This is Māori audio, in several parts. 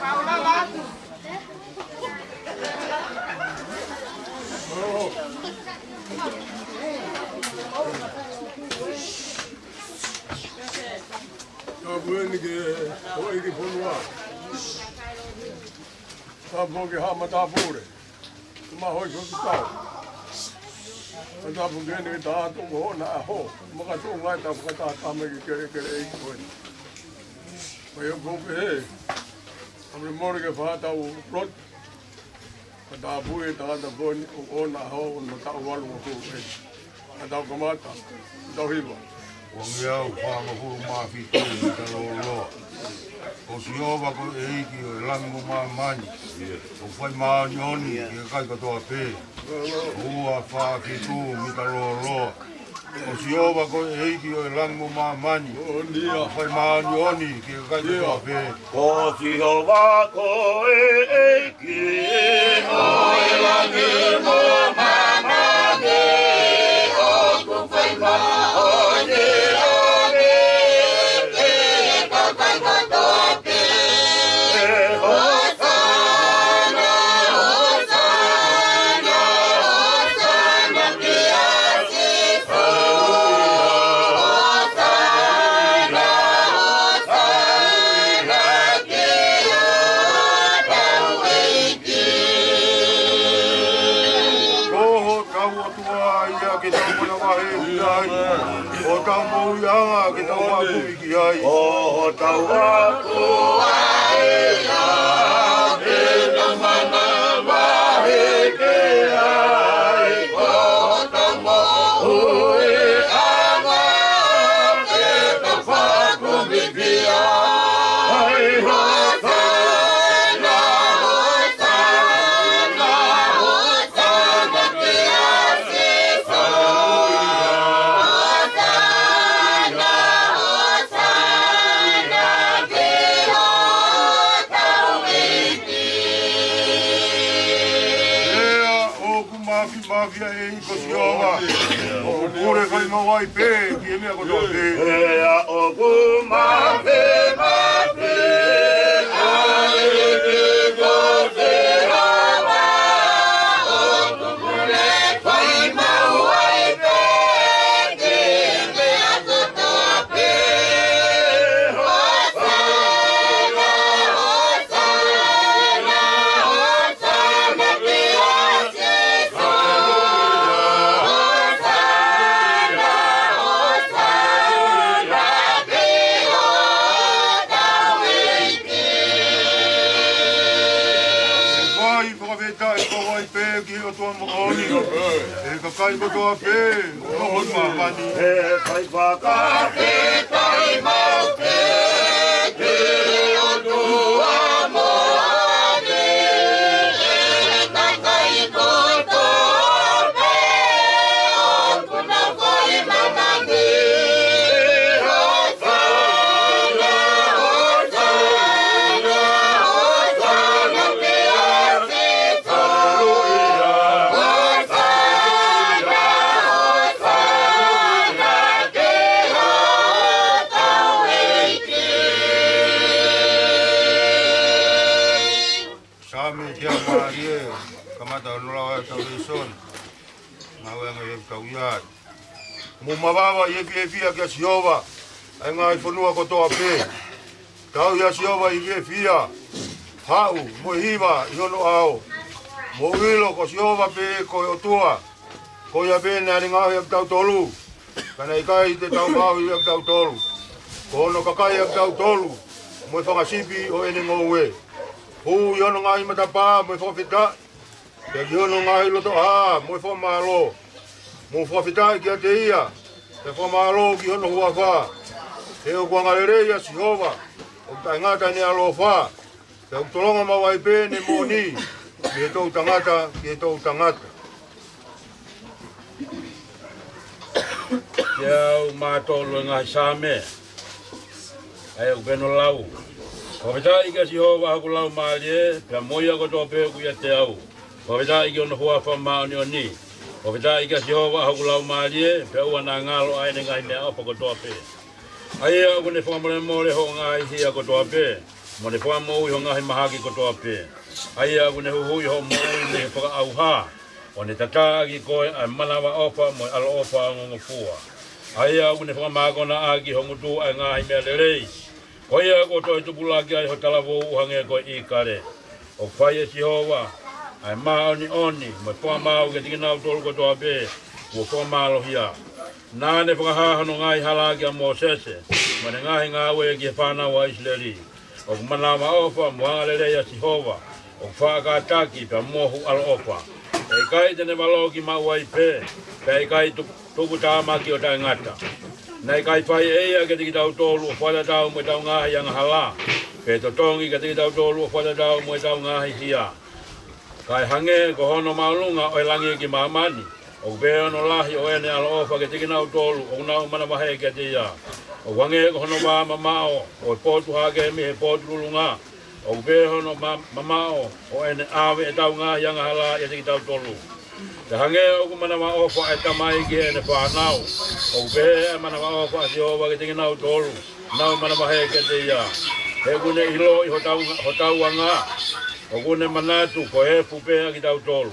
Paula, Latu. Bueno que hoy que ponua. Tá que hama tá pure. Mas hoje eu tô. Tá porque nem tá tô go na ho. Mas tô vai tá porque tá me que aí foi. Mas eu vou ver. Abre morgue que fata o plot. Tá bui tá da boni o na ho no tá o walu ko. Tá comata. Tá vivo. Wangiau Houma fitu Liku'alofa. O siova ko eiki o langu mani. O fai maanioni ke kai katoa pe. Ua wha fitu Liku'alofa. O siova ko eiki o langu mani. O fai maanioni ke kai katoa pe. O siova ko eiki o langu mani. O ku fai maanioni. O tau mouyanga ke tau aku iki ai. O tau aku ai ke tau mana wahi ke ai. O tau moui ama ke tau whaku miki ai. Hosana, hosana, hosana ki asisa. Mafia e ko siova. O pure kai no wai pe, ki me ko do pe. Ea o ku mafe mafe, ai ki ko te hama. O ku pure kai ma wai pe, ki me ko do pe. Hosana, hosana, hosana ki asisa. E ka kai ko toa pe, o Houma mani. E kai Vaka pe kai mau pe, ke o tua moane. E ka kai ko toa pe, o kuna koi mamani. Hosana, hosana, me kia marie kamata nola tau son na wenga e tau ia mo mababa ye fia ke siova ai ngai fonua ko toa pe tau ia siova ye fia hau mo hiva yono ao mo wilo ko siova pe ko otua ko ia pe na ngai e tau tolu kana ikai te tau mau e tau tolu ko no kakai e tau tolu mo fa sipi o ene ngowe hu yono ngai matapa mo fa fita ke yono ngai lo to a mo fa malo mo fa fita ke te ia te fa malo ki yono hua fa e o kwangalere ya Jehova o tangata ni alofa te o tolonga mawai pe ne moni ke to tangata Yau matolo ngā same ai o beno lau o veta ika Jehova haku lau maalie pia moia ko tō pēo ku ia te au o veta ika ono hua wha maoni o ni o veta ika Jehova haku lau maalie pia ua nā ngalo ai ne ngai mea opa ko tō pē ai au kone whamole mole ho ngai hia ko tō pē mo ne whamoi ho ngai mahaki ko tō pē ai au kone huhui ho moi ne whaka au ha o ne tatagi koe ai manawa opa mo alo opa ngongo fua ai au kone whakamagona aki ho ngutu ai ngai mea lerei koia ko toi tupulaki ai ho talawo uhange ko I kare. O whaia Jehova ai maoni oni mo wha mau ke tikinau tolu ko toa pe ua wha malohia. Nāne whakahahano ngai halaki a Mosese mo ne ngahi ngā ue ki he whanau a Israeli. O kumanawa ofa mo hangalere a Jehova o whaakataki pia mohu alo ofa. E kai tene waloki mau ai pe pe kai tuku tāmaki o tai ngata. Nei kai pai eia ke tiki tau tolu o whata tau mo tau ngahi anga hala. Pe to tongi ke tiki tau tolu o whata tau mo tau ngahi hia. Kai hange ko hono maulunga o langi ki mamani. O beo no lahi o ene alo ofa ke tiki nau tolu o nau mana wahe ke te ia. O wange ko hono wa mamao o potu hake mi he potu lulunga. O beo no mamao o ene awe e tau ngahi anga hala e tiki tau tolu. Te hange o kumana wa ofa e tamai ki ene whanau. O behe e mana wa ofa Jehova ke tiki nau tolu. Nau mana wahe ke te ia. He kune ilo I ho tau anga. O kune manatu ko he pupea ki tau tolu.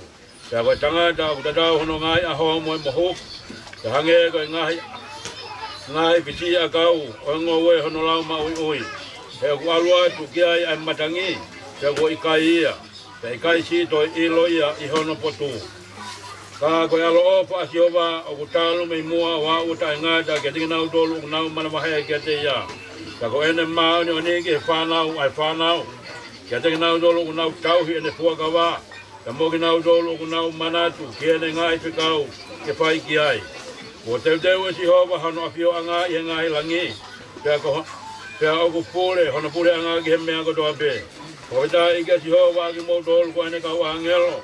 Te koe tangata o tatau hono ngai aho mo e mohuk. Te hange koe ngai piti a kau o ngowe hono lau maui ui. Te ku alua tu ki ai ai matangi. Te ko ikai ia. Te ikai sito ilo ia I hono potu. Ka koe alo ofa Jehova o kutalu mei mua wa uta ngata ke tiki nau tolu o nau mana mahe ke te ia. Ka ko ene maoni o niki he whanau ai whanau. Ke tiki nau tolu o nau tauhi ene fuakawa. Ka moki nau tolu o nau manatu ke ene ngai whikau ke whai ki ai. Ko teuteu e Jehova hano awhio anga I ngai langi. Pea oku pule hono pule anga ki he mea kotoa pe. Ko hita ike Jehova ki mou tolu ko ene kau angelo.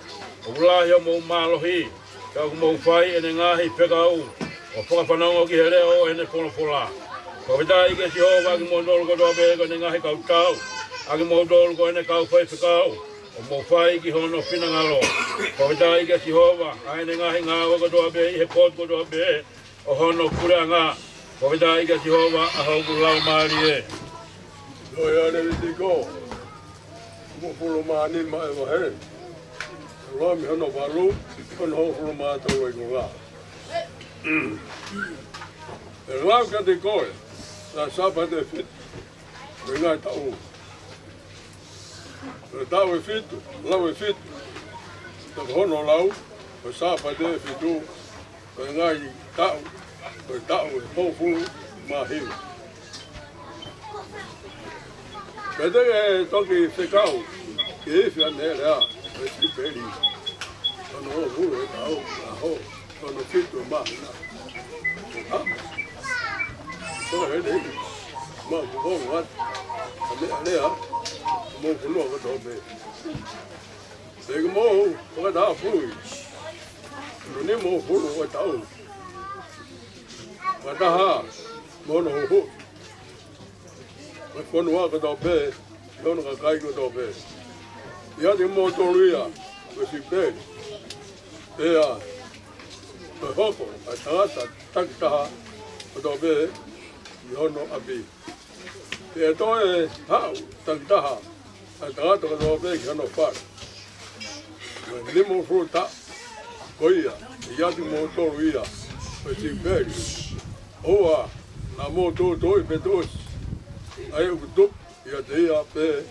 O ulahi o mou malohi. Ka ku mou whai ene ngahi pekau. O whakawhanongo ki here o ene whola. Ko hita ike Jehova ki mou tolu kotoa pe ko ene ngahi kau tau. Aki mou tolu ko ene kau whai pekau. O mou whai ki hono whinangalo. Ko hita ike Jehova a ene ngahi ngawa kotoa pe I he pot kotoa pe. O hono kuranga. Ko hita ike Jehova a hauku lau maari e. Noi ane viti ko. Mo pulu maani mai mo here. Loa mi hono walu, hono ho pulu mātou e ko ngā. E lau ka te koe, la sapa te fit, me ngai tau. E tau e fitu, lau e fitu. Te hono lau, e sapa te fitu, e ngai tau e hōpulu māhiu. Pe te e toki whekau, ki iwhi ane rea, e skiperi. Tono ho hulu e tau, a ho, tono fitu mahina. Ha? Tono he rei, ma kuhongu at, alea, mo kunua kato me. Te mo, whakata pui. Nuni mo hulu e tau. Wataha, mono ho. Me konua kato pe, tono ka kai kato pe. Ia te mo toluia, me si pe. Ea, me hoko, a tangata, takitaha, kato pe, I hono api. E toi hau, takitaha, a tangata kato pe ki hono whak. Limo fruta, koia, iatu mo tolu ia, peti beri. Oa, na mo to toi petos. Ai o tup, ia te ia pe,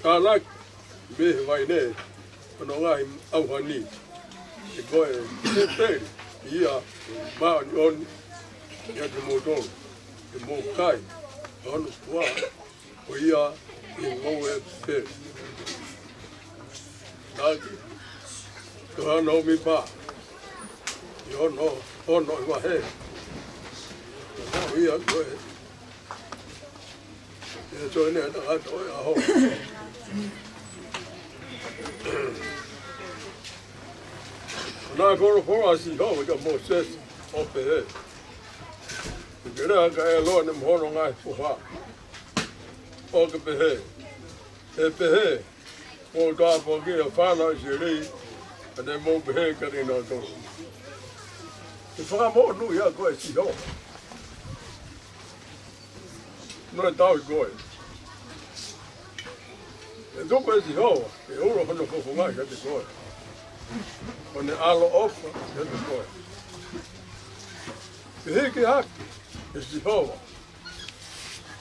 tānak, me vai ne, ono ngai au hani. E koe, te peri, ia, maani on, ia te mo tolu, te mo kai, ono kua, o ia, i ngoe peri. Naki, ka no mi pa. Yo no, ono i wahe. No ia koe. Ia toi nea ta ato i aho. Nā koro asi ho, ka mo ses o pe he. Kira ka e loa ne mhono ngai puha. O ka pe he. E pe he. Mo tā pōki a whānau si rei, ane mō pehe kari nā tō. Te whakamō nui a koe si ho. Noi tau i koe. E tō koe si ho, e uro hono whakungai ka te koe. O ne alo ofa ka te koe. Te heke haki, e si ho.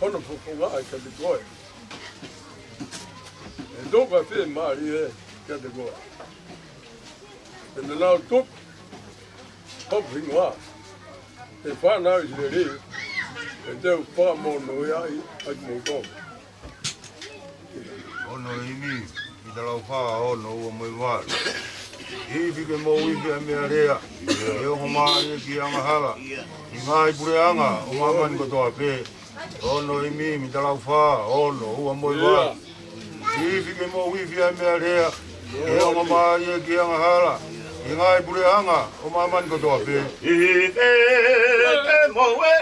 Hono whakungai ka te koe. E tōka whi maari e kia te koa. E ne nau tuk, hopu hingoa. E whanau i se rei, e teo whakamono i ai, ai mō tōka. Ono imi, i te lau wha ono ua Moimoi. I whike mō iwi a mea rea, e o maari e ki angahala. I ngai pureanga, o mamani katoa pē. Ono imi, i te lau wha ono ua Moimoi. I whike mō iwi a mea rea, e o maari e ki angahala. I ngai pureanga, o mamani katoa pē. I te moe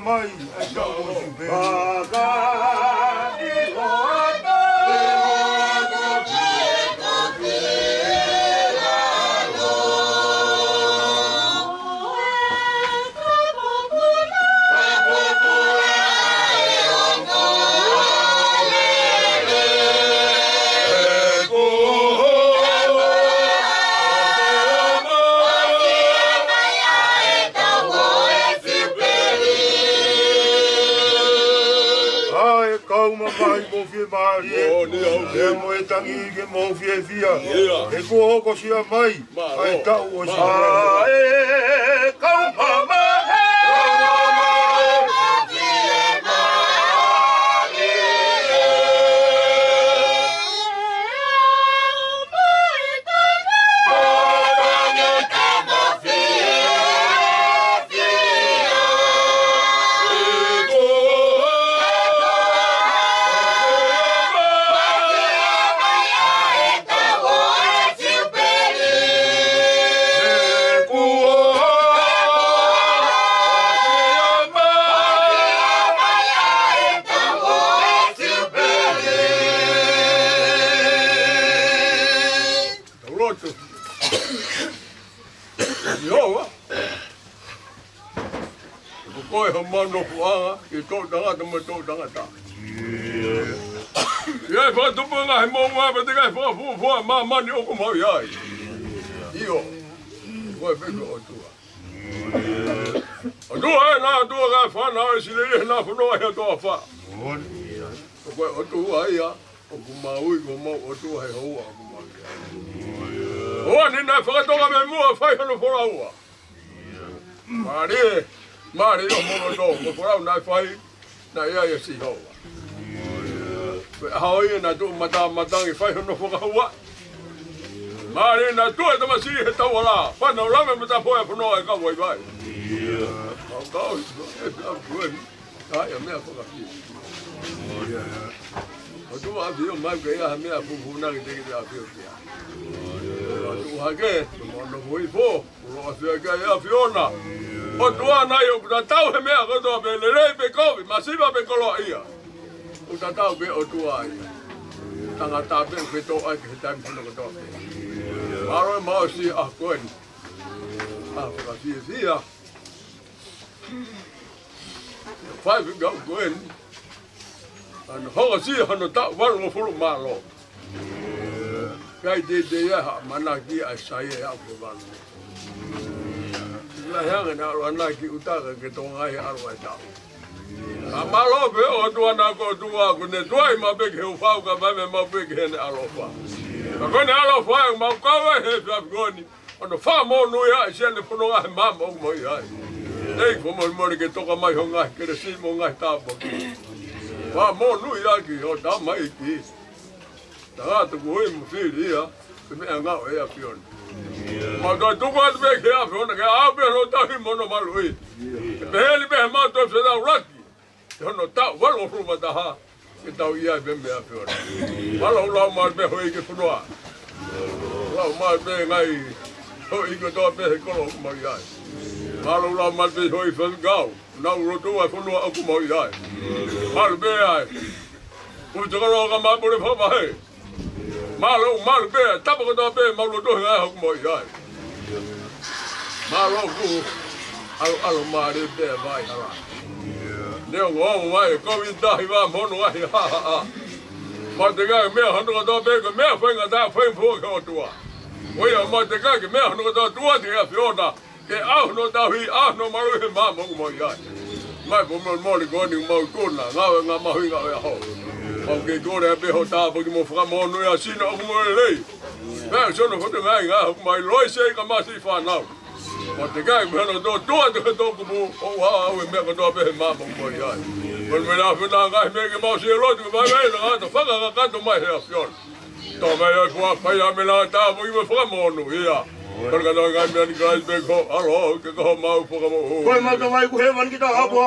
Mai, ai tau o si Vaka i loata e mo e tangi ke mo fie fia e ko hoko sia mai ai tau o si e kau mama mano fuanga i tō tangata mo tō tangata. Iai whakatupu ngā he mōngua pa te kai whakafua mā mani oko mau iai. Io, koe peko o tua. O tua e nā tua kai whanau e sirere nā whanau hea toa wha. O koe o tua ia, o ku maui ko mau o tua he hoa o ku mau. Oa ni nai whakatoka me mua whai hano whora ua. Mare o mono tō, ko porau nai whai, na ia ia si hoa. Haoi na tō matangi whai hono whakaua. Mare na tō e tamasi he tau ala, whanau rame mata poe whanoa e kawai vai. Au kau, e tau kueni, ai a mea whakaki. tu avio mai que ia me a fufuna que te avio kia. Tu hake, no voi fo, o se que ia fiona. O tu ana eu da tau he me a go be le be ko, masiva be kolo ia. O da tau be o tu ai. Tongatapu pe to ai ke tai puno ko to. Maro mo si a koen. A fa si ia. Five go koen. An ho si hano ta wa lo fu ma lo. Kai de ya mana ki a Saia ya ko ba. La hanga na ro na ki utaka ke tonga ya ro ta. Amalo be o tu ana ko tu a ko ne doi ma be ke fa ka ba me ma be ke ne alofa. Ko ne alofa ma ka wa he fa goni. Ono fa mo no ya se ne puno ga ma mo ya. Ei ko mo ke to ka mai ho nga ke si mo nga ta bo. Fa mo no ya ki o ta mai ki. Ta to ko mo fi ya. Me nga o ya pion. Ma do tu ko be ke a pion ke a be ro ta hi mo no ma lo i. Be li be ma to se da raki. No ta walo ruma da ha ke tau ia be me a piora walo la ma be hoi ke funua la ma be ngai hoi ke to be ko lo mo ia walo la ma be hoi fe gau na ro to a funua aku mo ia mal be ai u to ro ga ma bore fa ba he mal be ta ko to be ma ro to ga aku mo ia malo ku alo ma de be vai ara Neo ngō mai ko vi dahi wa mono ai ha ha. Ma te ga me hanu ko do be ko me whainga da whain fu ko tua. Oi ma te ga me hanu ko do tua te ga fiona. Ke au no da hui au no maru he ma mo mo ya. Mai bo mo le go ni mo ko na nga ma hui ga ho. O ke go re be ho ta bo ki mo fra mo no ya sino ko mo le. Me so no ko te nga mai loi se ka ma si fa na. Ma te kai me no do te do ko mo o wa we me ko do be ma mo mo ya. Por me la funa ga me ke mo si ro tu ba me na to fa ga ka to mai he fion. To me ya ko fa ya me la ta mo me fra mo no ya. Por ga no ga me ni ga be ko alo ke ko ma fo ga mo. Ko ma to mai ku he man kita habo.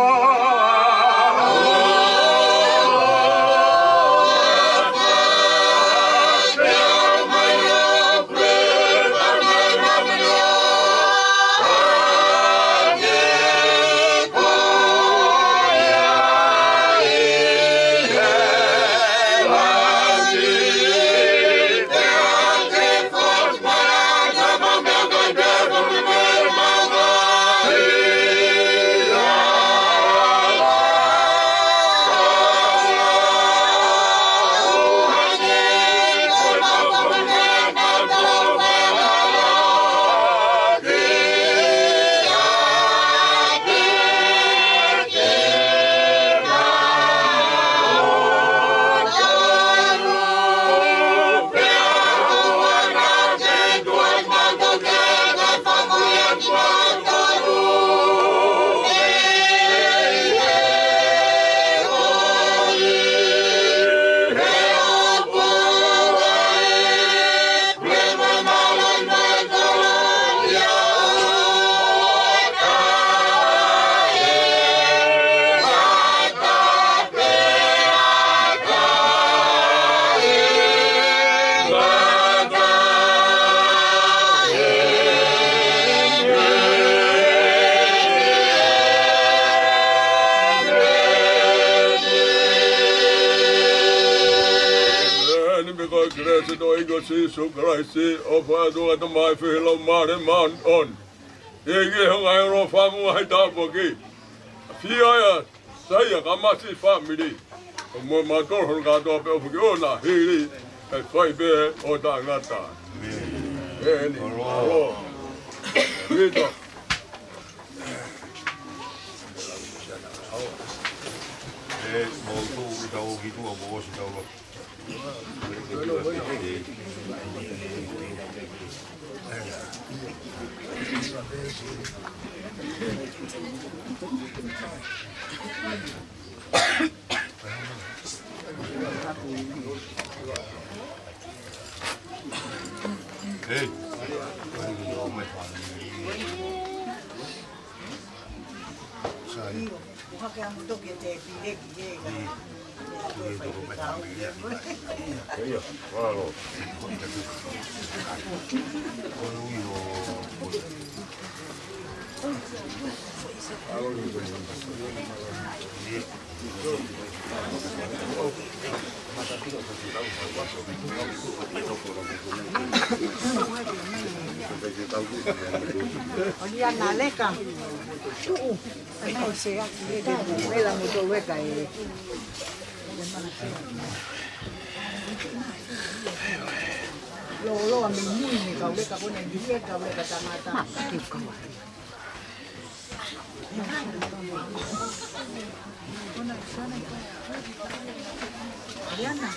So Christ of do at my fellow man on. Ege hong ai ro famu ai da bogi. Fia Saia kamasi family. Mo ma to hon ga do be bogi ona hiri. E foi be o da ngata. Ni ro. Vito. Mo tu da o gitu o bo si da o. Hey, Saia. Iya, wow. Olian naleka. Ay sea, vela mucho hueca lo amini kau leka pun yang dia kau leka tamata. Diana.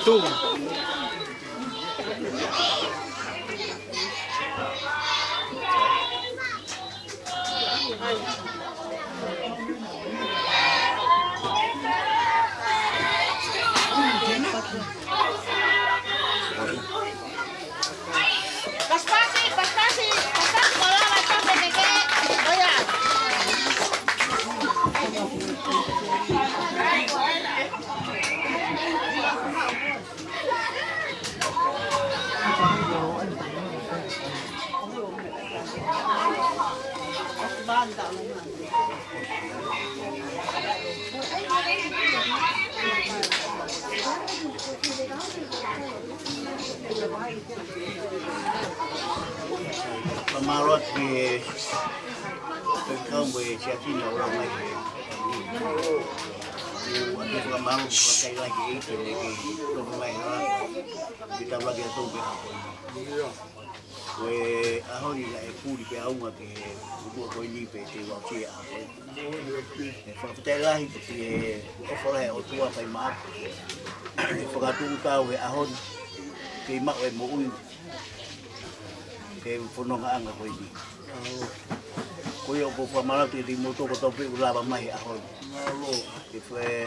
Tung. Pasti kalau macam begini, oh ya. Pamarot di tengkang boleh siapin orang lagi. Waktu pamarot pakai lagi itu lagi rumah orang kita lagi tu berapa. We ahon ni lah aku di Houma ke buat kau ni peti waktu apa. Fakta lah itu offer hai otua pai mak. Fakatu kau we ahon ke mak we mau ke punong ang ako ini. Kuya po pamalat di moto ko topi ulaba mai ahon. Ife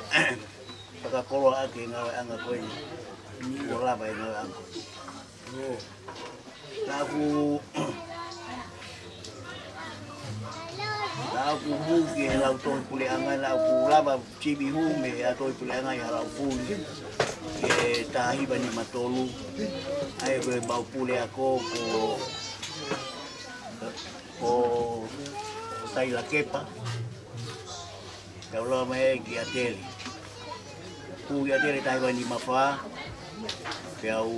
pagkakolo aki nga ang ako ini. Ulaba nga ang. Aku buki lau toi puli angai lau ulaba cibi hume ya toi puli angai lau puli. Ke tahi bani matolu. Ai gue bau puli ako ko sai la kepa. Kalau mai ki ateli. Ku ya ateli tahi bani mafa. Kau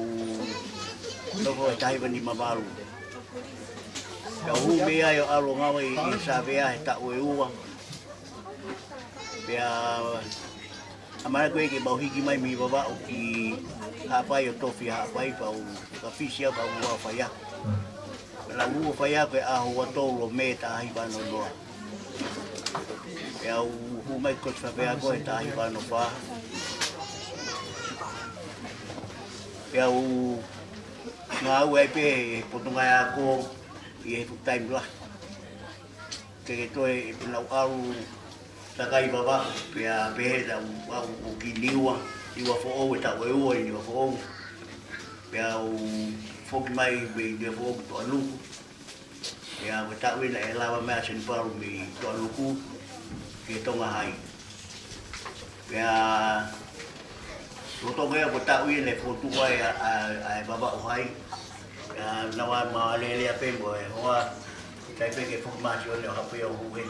Toko tahi bani mabalu. Kau hume ayo alo ngawe isa bea tak weua. Bea amana koe ke bau hiki mai mi baba o ki hapai o tofi hapai pau ka fisia pau wa faya. La u faya pe a ho to lo meta hi bano loa. Bea hu mai ko fa bea ko ta hi bano fa. Bea u ngau ai pe potungai ako i full time lah. Ke to e lau au takai baba pe a pe da u kiliwa iwa fo o ta we o ni fo o pe au fo mai be de fo to alu pe a ta we la la ma sen paru mi to alu ku ke Tonga hai pe a Toto kaya buta wi le foto ko ay baba uhay. Nawa malele ape boy. Hoa kay pe ke formasyon le hapo yo huhin.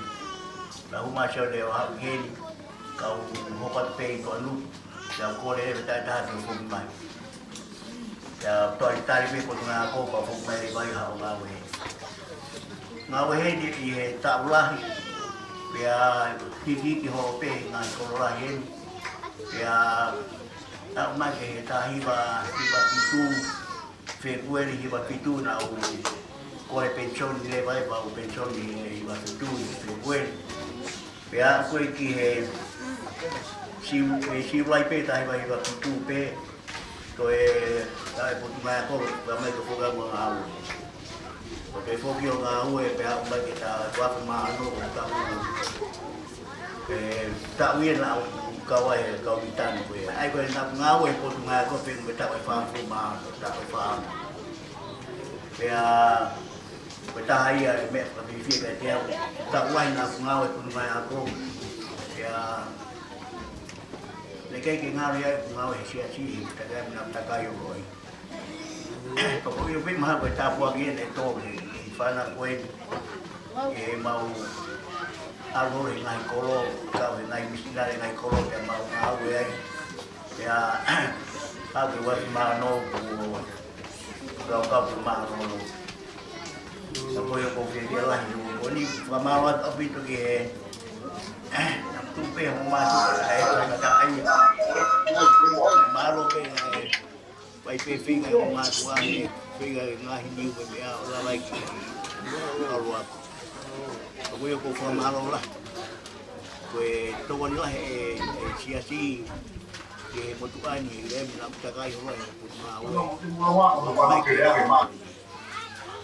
La formasyon le hapuhin. Kau hopat pe ko lu. Ya ko le ta ta ko mai. Ya to tari pe ko na ko pa fo mai bai ha ngawe. Ngawe di ta ulah. Ya hiji ki ho pe ngai ko lahin. Ya tak mai ta hiba pitu Februari hiba pitu na u ko pension ni le bai ba u pension ni hiba pitu Februari ya ko ki he si vai pe ta hiba pitu pe to ta po ma ko ba mai ko ga mo au ko te fo ki o ga u pe a ba ki ta wa ma no ta ta wi na kau bitan gue, ai gue nak ngawe pot ngawe ko pin betak ai faham rumah, betak ai faham. Ya, betak ai me lebih fikir dia, tak wai nak ngawe pot ngawe aku. Ya, lekai ke ngawe ngawe sia-sia, kadang nak tak kayu boy. Kau yo pin mah betak buat gini itu, fana gue, mau algo en el color, cabe en la misma en el color que más algo ahí ya algo igual más no lo cabo más no apoyo confiar lah yo ni pamawat api tu ke tupe más ahí kata ahí malo ke pai pe finga más wa finga ngai ni we ya la like algo apoyo ko formado lah koe tonga ni lahe siasi ke motuani le na takai hoa e putua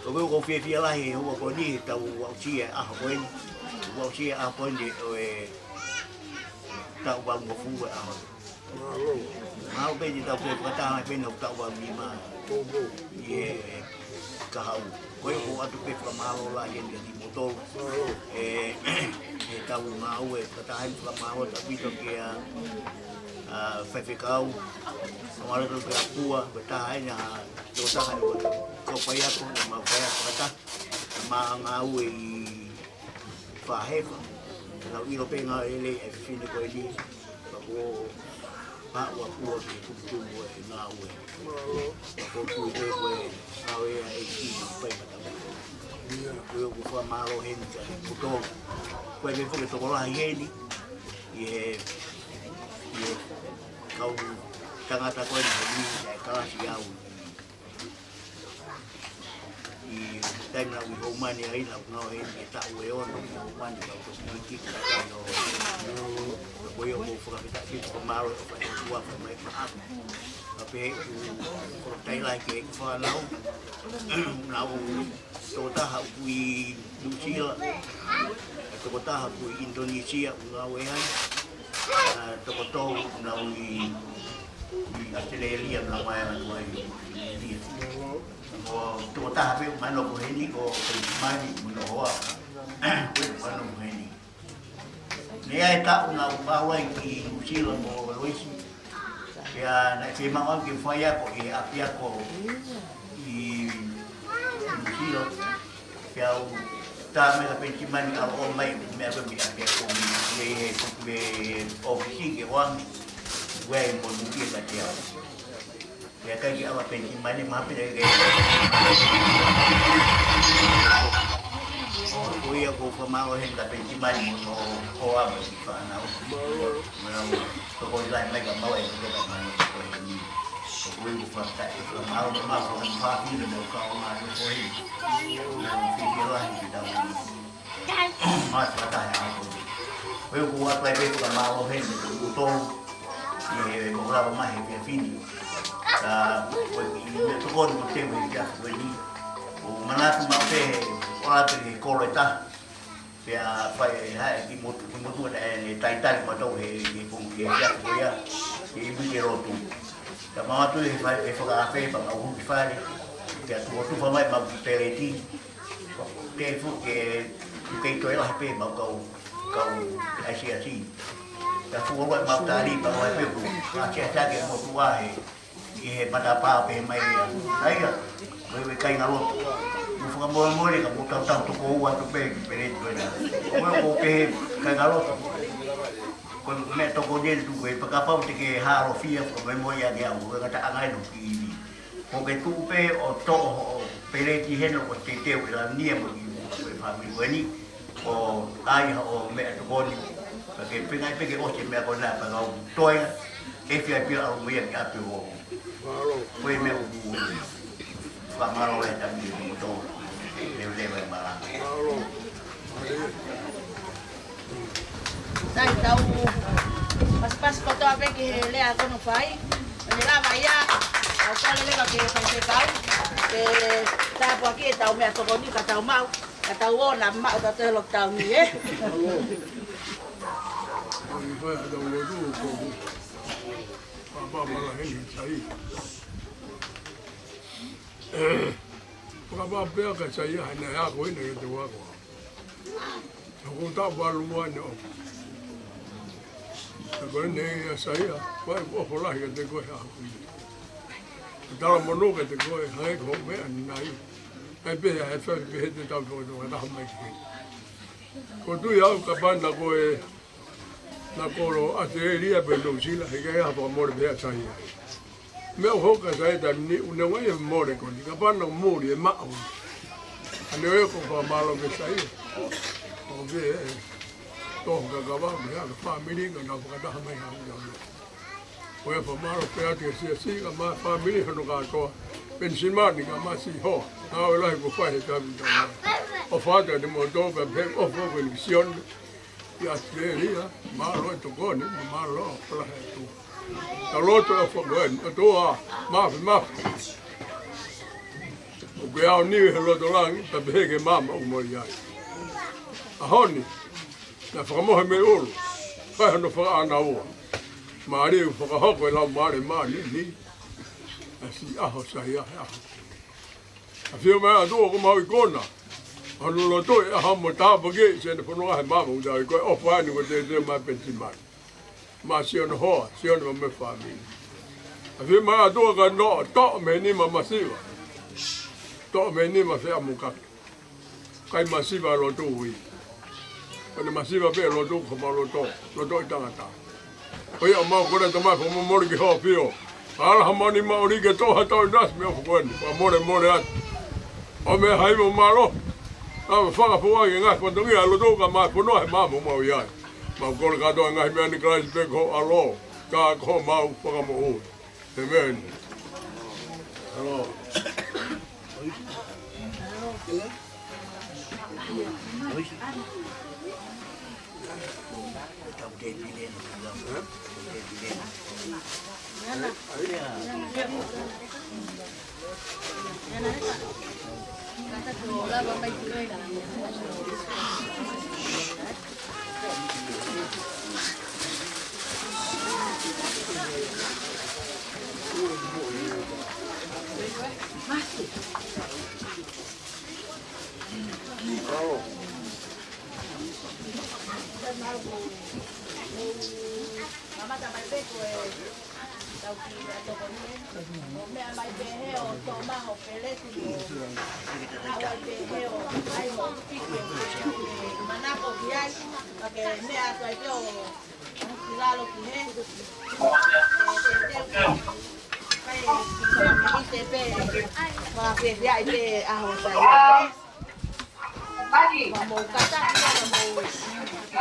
ko ko fie lahe hoa ko ni tau wausia a koe wausia a koe ni e tau ba mo fu a mau be ni tau pe kata pe no tau ba ni ma ye kahau koe ko atu pe flamalo la ye ni motor e tau mau e kata hai flamalo ta bito ke a fefikau amara tu ke apua kata hai na to ta hai ko pa ya ko ma pa ya kata ma ngau e fa hefa na ilo pe nga ele e fini ko ni ko pa wa ku ki tu e na we ko ku e ko na we e ki pe ta ko ko fa malo hen ka ko ko e ko to la heni e kau tangata ko ni e ka si au i time na we Houma ni ai na no e ta we on Houma ni ko ki ka ka no ko yo mo fo ka ki ko maro ko wa ko mai pa ape ko tai lai ke fa lau na o ta ha wi Lucia to ta ha wi Indonesia na we ai to to na wi Australia na mai na mai o to ta pe mano ko heni ko mai no hoa ko mano heni ne ai ta una bawa ki usila mo loisi ya na ke mama ki faya ko e apia ko i usila ya ta me la pe ki mani a o mai me a mi apia ko me ofisi ke wan we mo ni ki ta ya ya kai apa penting mana maaf ya guys oh ya ko famao hen da penting mana mo ko apa di sana to ko lai mai ga mau ai ko da mai ko ni ko ko fa ta ko mau ma ko fa ni da ko ma ko ko na fi la ni da ma ta ta ya ko ko wa pa pe ko mau hen da to ni mo la ma he pe fini tu kon mo te mo ya ko ni o mana tu ma pe o te ko le ta ya fa ha ki mo tu da e tai tai ma to he ni ko ki ya ko ya ki bi ke ro tu ta ma tu e fa e fa ka fe pa o fa ni ya tu fa mai ma pe le ti ke fu ke to la pe ma ko ai si asi ta fu wa ma ta ri pa wa pe ku a che ta ke mo tu wa he e pada pa pe mai ai ga we kai ngalo mo fu mo mo le ka mo ta ta to ko wa to pe pe to na mo ko pe kai ngalo ko me to ko del tu pe pa ka pa te ke ha ro fia ko me mo ya dia mo ka ta ngai no ki ko ke tu pe o to pe le ki heno ko te te la ni mo ki pe fa mi we ni o ai o me to ko ni ka ke pe ngai pe ke o che me ko na pa no to e fia pe o me ya pe o foi meu famaro le tambi motor le mala Dai tau pas ko to ape ki le a kono fai le la vaya o ka le ka ke fa se kau ke ta po aquí tau me to ni ka tau mau ka tau ona ma ta te lo tau ni e Papa malah ini saya. Papa bel ke saya hanya aku ini itu aku. Aku tak baluan yo. Aku ini saya, aku lah yang tengok aku. Dalam menunggu tengok, hai kau me anai. Hai be hai fe be itu tak kau tu ada hamai. Kau tu ya kapan aku na koro ate ria belo sila hege ha po mor be sai me ho ka sai da ni una wa mor ko ni ka pa no mor e ma o ane ko pa malo be sai o be to ga ba me ha family ga na ka da mai ha ya o e pa malo pe ate si ga ma family no ga ko pension ma ni ga ma si ho ha o la ko fa he ka bi o fa da de mo do be o fo ko ni sion Ya seria, malo to goni, malo para tu. Ta loto e fogoen, to a mafi. O que ao ni he loto lang, ta bege mama o mo ia. A honi, na whakamohe me ulu, kai no whaka ana ua. Maari u whakahoko e lau maare ni. A si aho sahi aho. A whio mea atua ko mau i kona. Anu loto e aha mo tāpa ge, se ne whanua he mama u tau i koe ofu ani ko te mai penti mai. Ma si ono hoa, si ono me whamini. A whio mea atua ka no, to me ni ma masiwa. To me ni ma whea mukaki. Kai masiwa loto ui. Kone masiwa pe loto kama loto i tangata. Oia o mau kore tamai wha mori ki hoa pio. Ala hamani maori ke toha tau nas me ofu koeni. Wa more atu. O me haimo maro. Awa whaka pua ki ngai pantongi a loto ka mai ponoa he mamo mau iai. Mau kore katoa ngai mea ni kraisi pek ho alo. Ka ko mau whaka mo ui. He mea ni. Hello. Mama também pegou tau ki atoko ni o mea mai pehe o tō maho peleti o awai pehe o ai ho piki o manako ki ai ake mea ato ai peo ki lalo ki he kai ki te pe ma pehe ai pe aho sai ma mo kata ma mo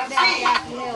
mea ki he o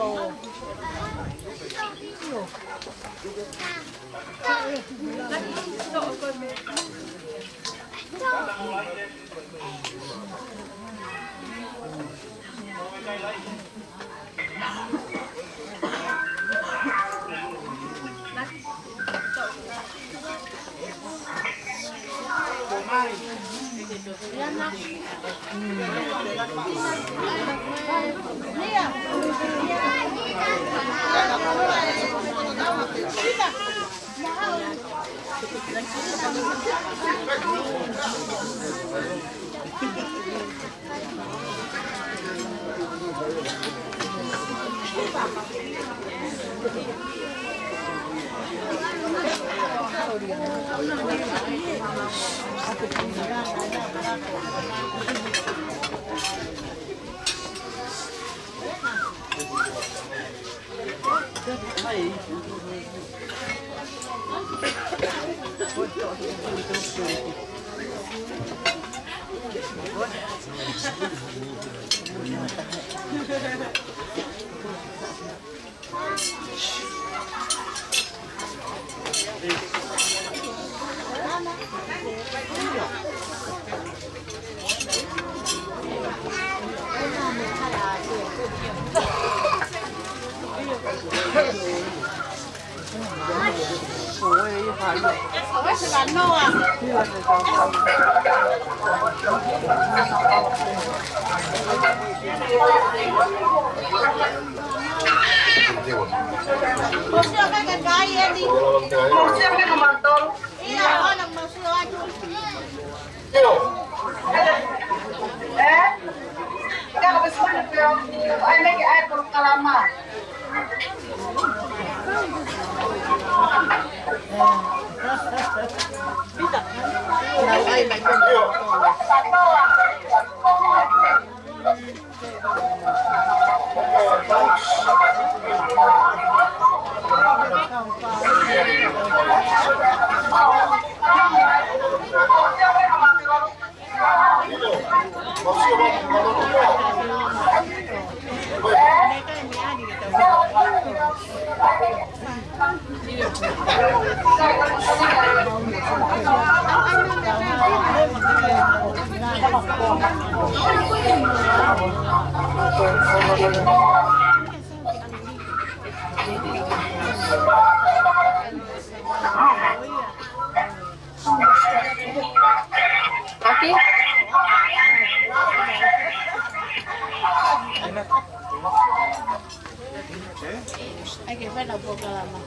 Ai que vai na boca lá, mano.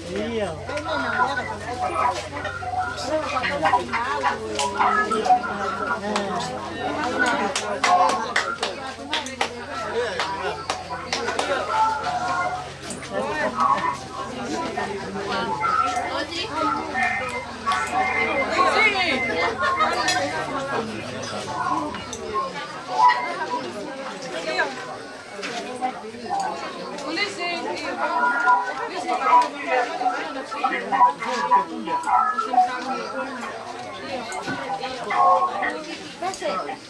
Iya. That's it.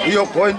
Io poi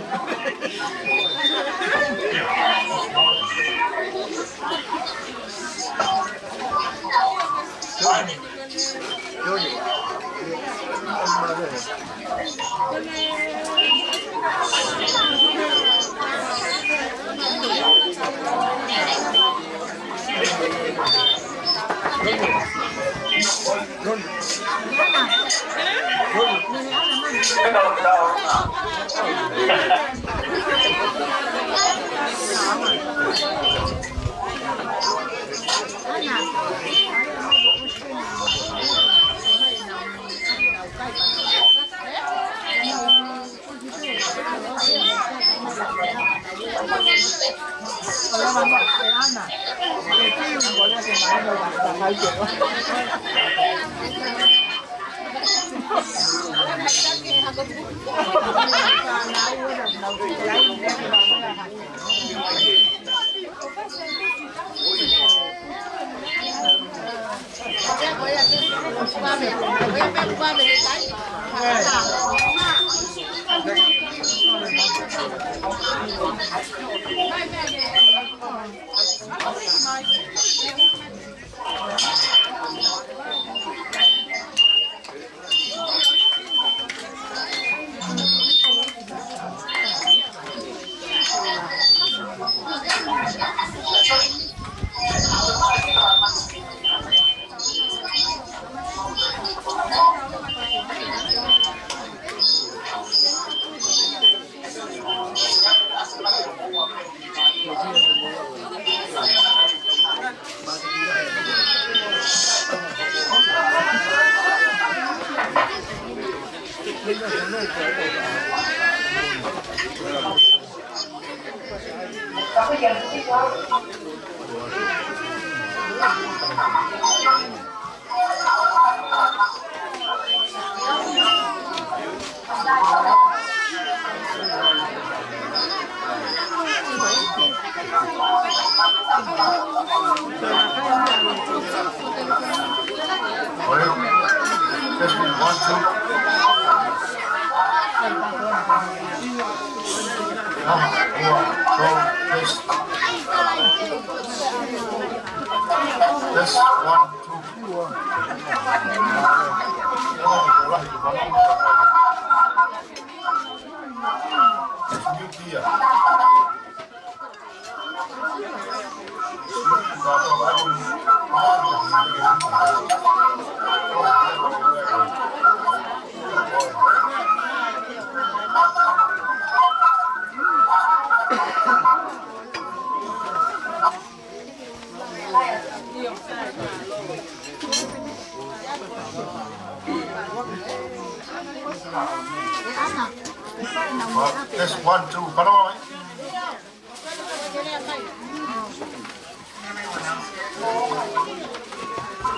1, 2, Panama.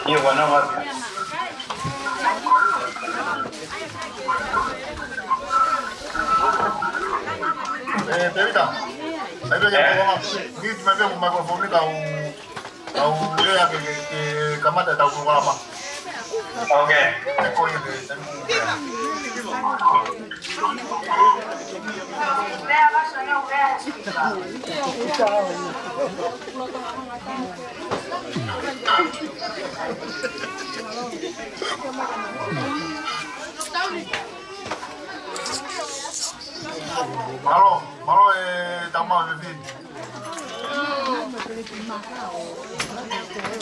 Iya, warna apa? Perita, saya bilang yang ni macam mikrofon ni tahu dia ke kamera tahu apa. Oke. Kau yang Malo tama Vivin.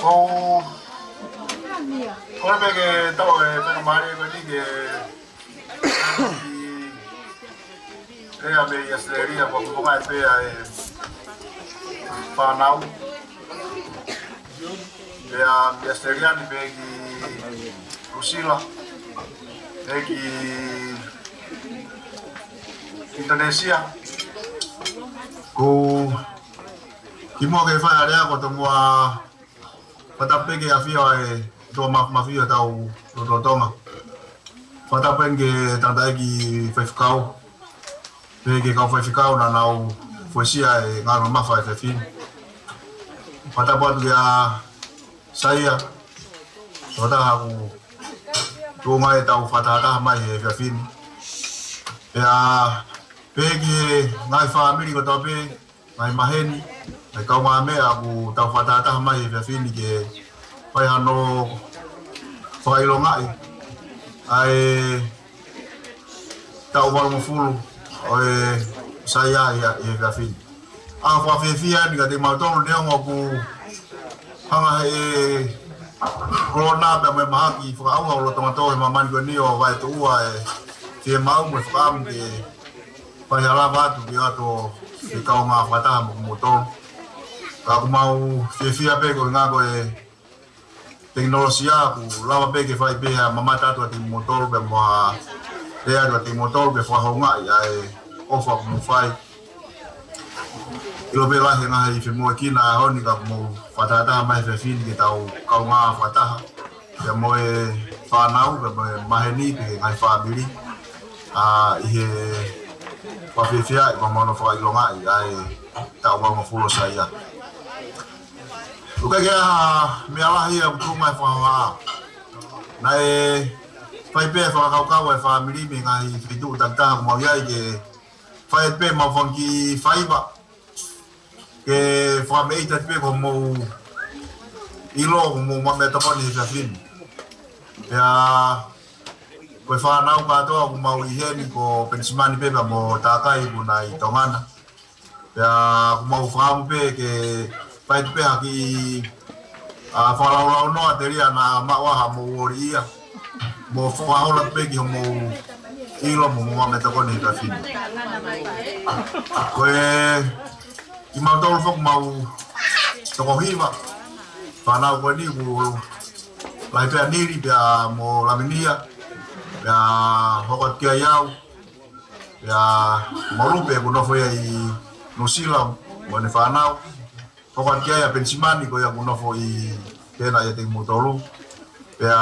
Oh. Kau pergi tahu kemari pergi ke ambil yasleri apa bukan itu panau. Dia yasleri ni pergi Rusila, pergi Indonesia. Ku kimo ke fai ada aku temua pada pergi Afia do mafia tahu do Tonga. Pada pergi tanda lagi kau pergi kau na nau fosia ngaru mafa fin. Pada buat dia Saia. Soda aku do mai tahu fatata mai fin. Ya pergi ngai family ko tope ngai maheni ngai kau mame aku tahu fatata mai fin ke pai hano pai longai ai tahu baru mufulu oi saya ya fin apa fefia ni kata mau tong dia ngoku hanga corona ba me mahaki fa au lo tomato maman ko ni o vai tu ke mau mo fam ke pai ala ba tu dia to ke kau ma fata mo motor aku mau fefia pe ko ngago teknologi aku lama pe ke fai pe mama tatu ati motor be mo dia ati motor be fa Houma ya ofa mo fai ilo be la hena hi fe mo kina honi ka mo fatata mai fe fin ki tau kau ma fata ya mo fa nau be maheni pe ngai family ihe fa fe fia mo no fa ilonga ai tau mo fulo Saia. Bukan kira mialah ia betul mai faham. Nai fai pe fa kau family me ngai fitu tanta mau ya ke fai pe mau fangki fai ba ke fa me ita pe como ilo mo me topa ni fin. Ya ko fa nau ka to mau iheni ko pensimani pe mo takai bunai tongana. Ya mau faham pe ke pai pe haki falau no ateria na mawa mo ria mo faula pe ki mo ilo mo me to ni ka fin ko i ma do fo mau to ko hiva fa ko ni ku lai pe ni ri ya mo la minia ya ho ka yau ya mo rupe ko no foi no sila mo ne fa na Pokok kia ya pensimani ko ya kuno fo I tena ya te motolu ya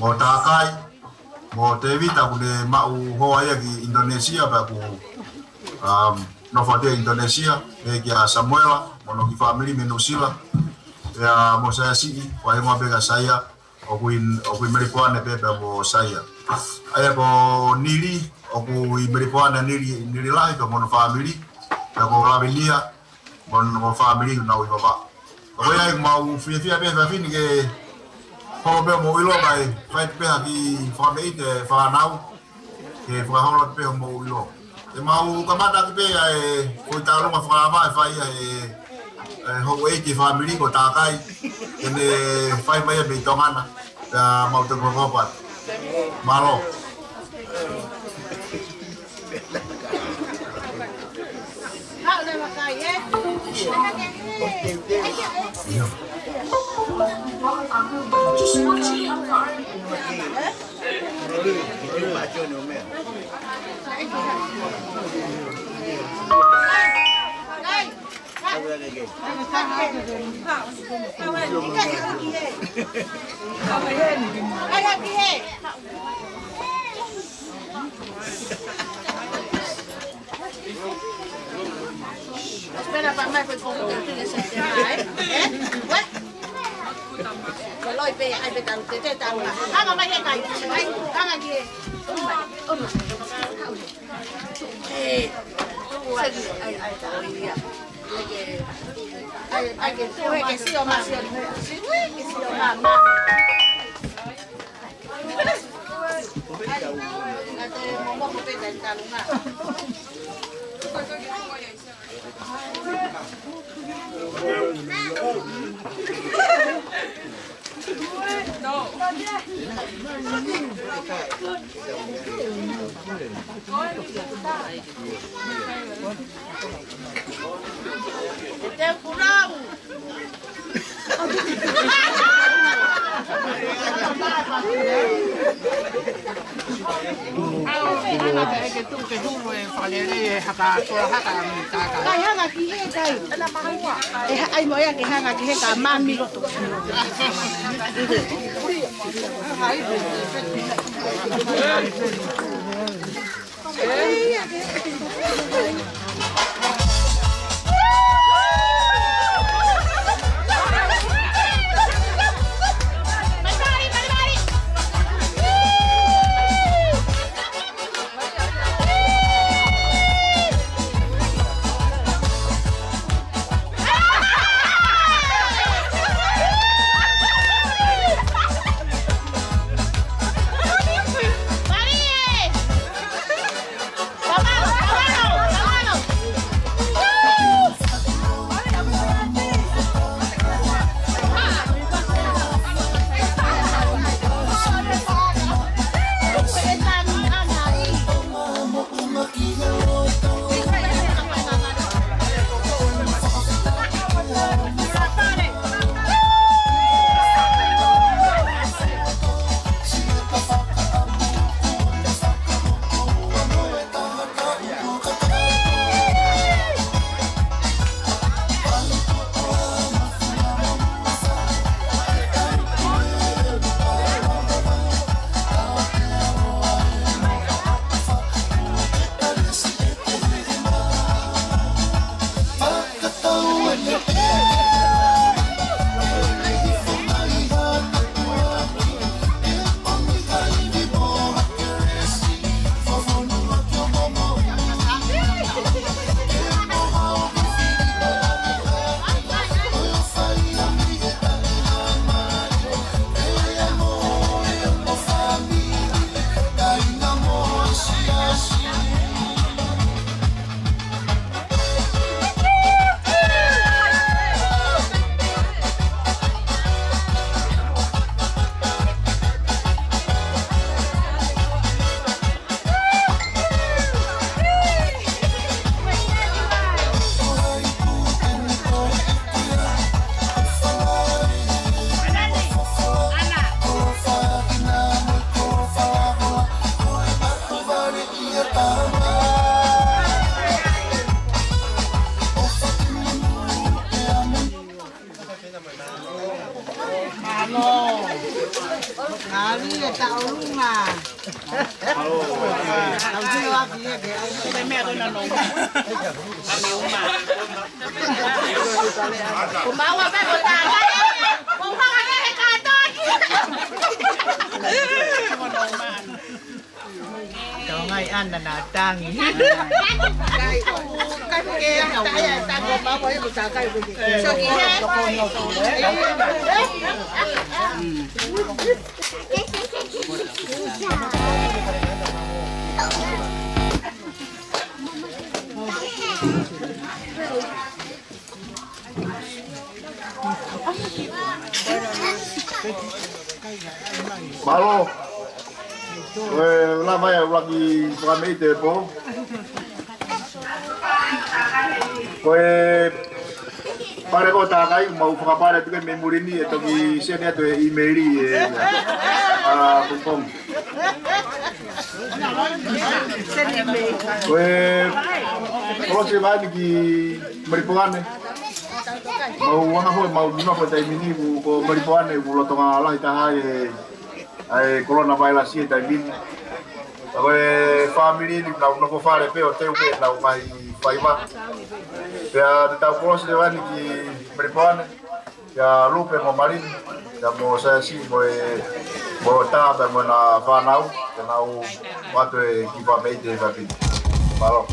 mo takai mo te vita kune mau hoa ya ki Indonesia pa ku no fo te Indonesia e kia Samuela mo no ki family menusila ya mo saya si wa mo pega Saia o kuin meripuane pepe mo Saia aya ko nili o ku meripuane nili lai ko mo no family ya ko ravilia mon family na wi baba ko ya mau fia pe fa fin ke ko be mo ilo bai fa pe haki family te fa nau ke fa hola pe mo ilo e mau kamata ke pe ko ta lo ma fa ba fa ya ho e ki family ko ta kai ene fa mai be to mana ya mau te ko pa malo Espera para mai foi como que tiene ese tema, What? Kalau loi pe ai pe tahu tete tahu lah. Hanga mai kai. Hanga ki. Ai tahu dia. Ai que tu que si o más. Si que si o más. Ate momo ko pe dan tahu lah. Este curau. Kai hanga ki he kai. Ana mahua. Ai mo ya ki hanga ki he ka mami. Kumbawa pa ko ta. Kung mga katon. Kau ngai an na natang. Kai ke kaya ta ko ba ko ko ta kai ko. So ki he. Malo. La mai lagi ramai tepo. Pare ko ta kai mau pakapare tu kan memori ni atau di sini atau email ni. Bukong. Kalau saya balik di Maripuane, mau apa pun mau di mana pun saya ini bu Maripuane bu lo Tonga lah kita hai coronavirus ini saya ini, aku family ni nak fare pe hotel pe nak mai paiva, ya kita kalau saya balik di Maripuane, ya lupa mau marin, ya mau saya sih mau tahu mau na fanau, kenau waktu kita meja tapi, malam.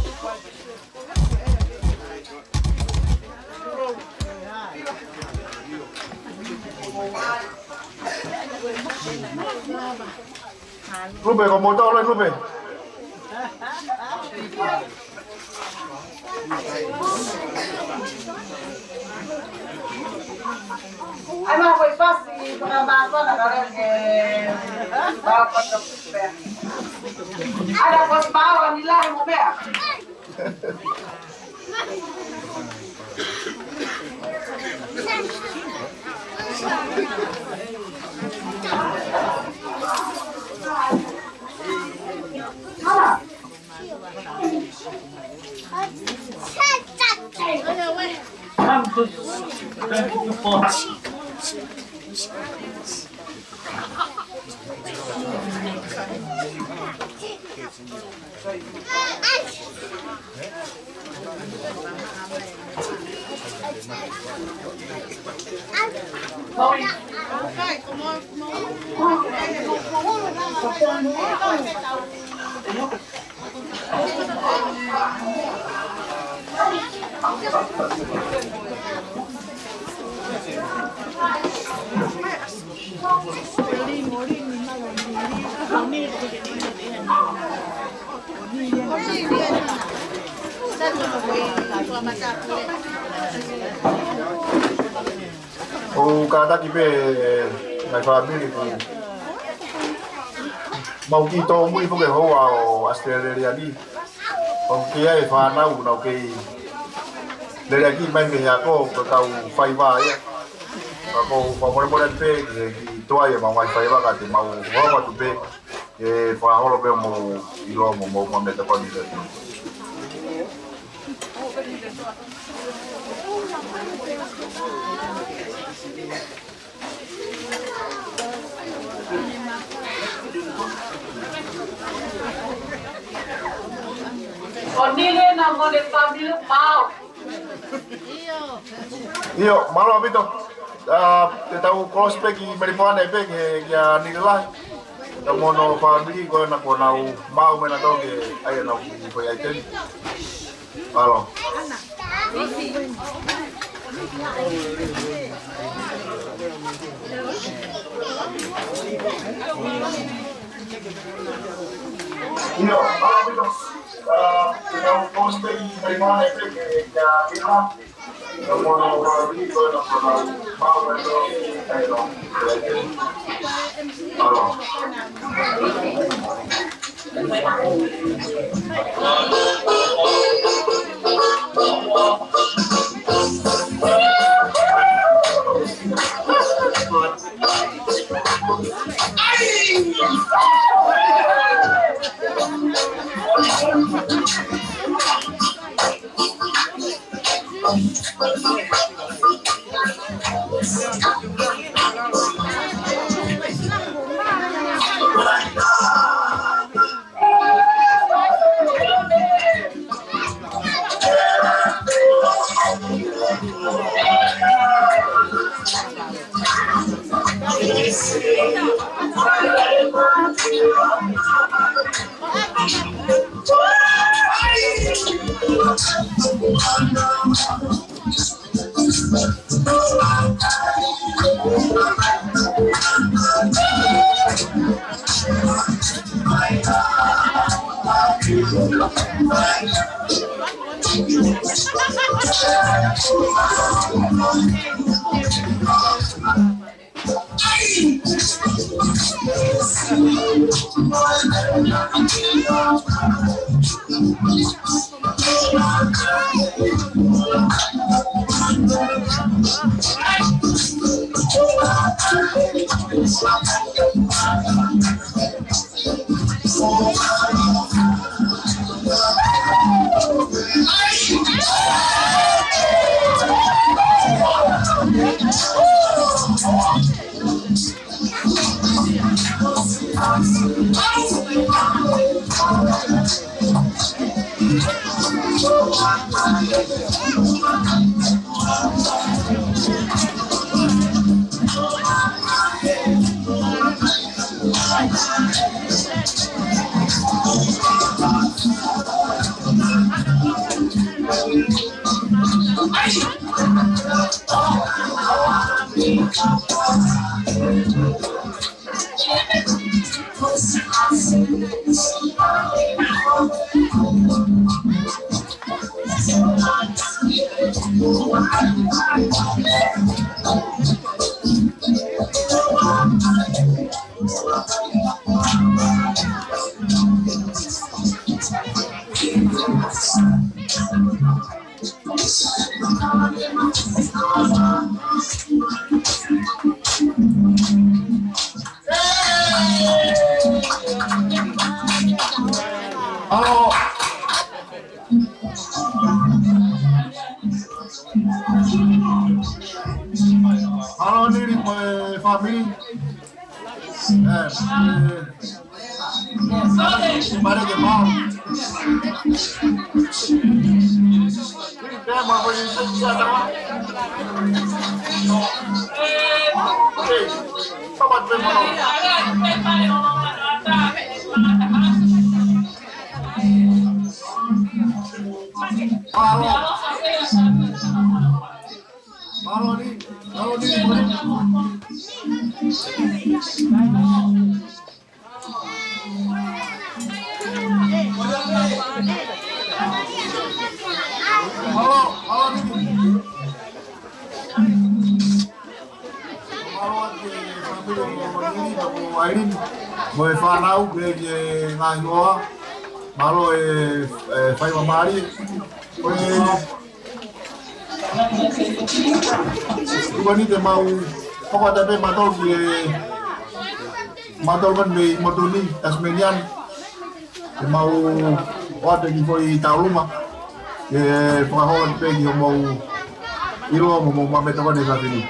Lupe, como todo lo lupe. Ano pues fácil, para más para ver que va a pasar super. Ahora pues va ni la mover. O kada kipe mai family ko mau ki to muy porque hoa o Australia ni o ki ai fa na u no ke le aquí mai me ya ko tau fai va ya ko mo pe ki to ai ma mai fai va ka te mau ho tu pe e fa ho lo pe mo I lo mo me ta pa ni Onile na mole family mau. Iyo, malo abito. Te tahu close pe ki Maripuane pe ya ni lah. Kamu no family ko na ko na mau me na to ke ay na ko ay ten. Malo. Iyo, malo abito. Te tahu close pe ki Maripuane pe ya ni lah. Kamu no family ko na ko na mau me na to ke ay na ko ay ten. Malo. Halo nih family. Mari ke mau. Kita mau pergi ke sana. Oke, sobat bermono. Halo. Halo nih. Halo nih. Halo, halo nih. Halo di family ini mau fanau bege nganggo. Halo fai mamari. Ini dia mau pokok tapi matol kan di Motuni Tasmanian dia mau ada di tahu rumah ya pokoknya pergi mau ilo mau mampir ke mana saat ini.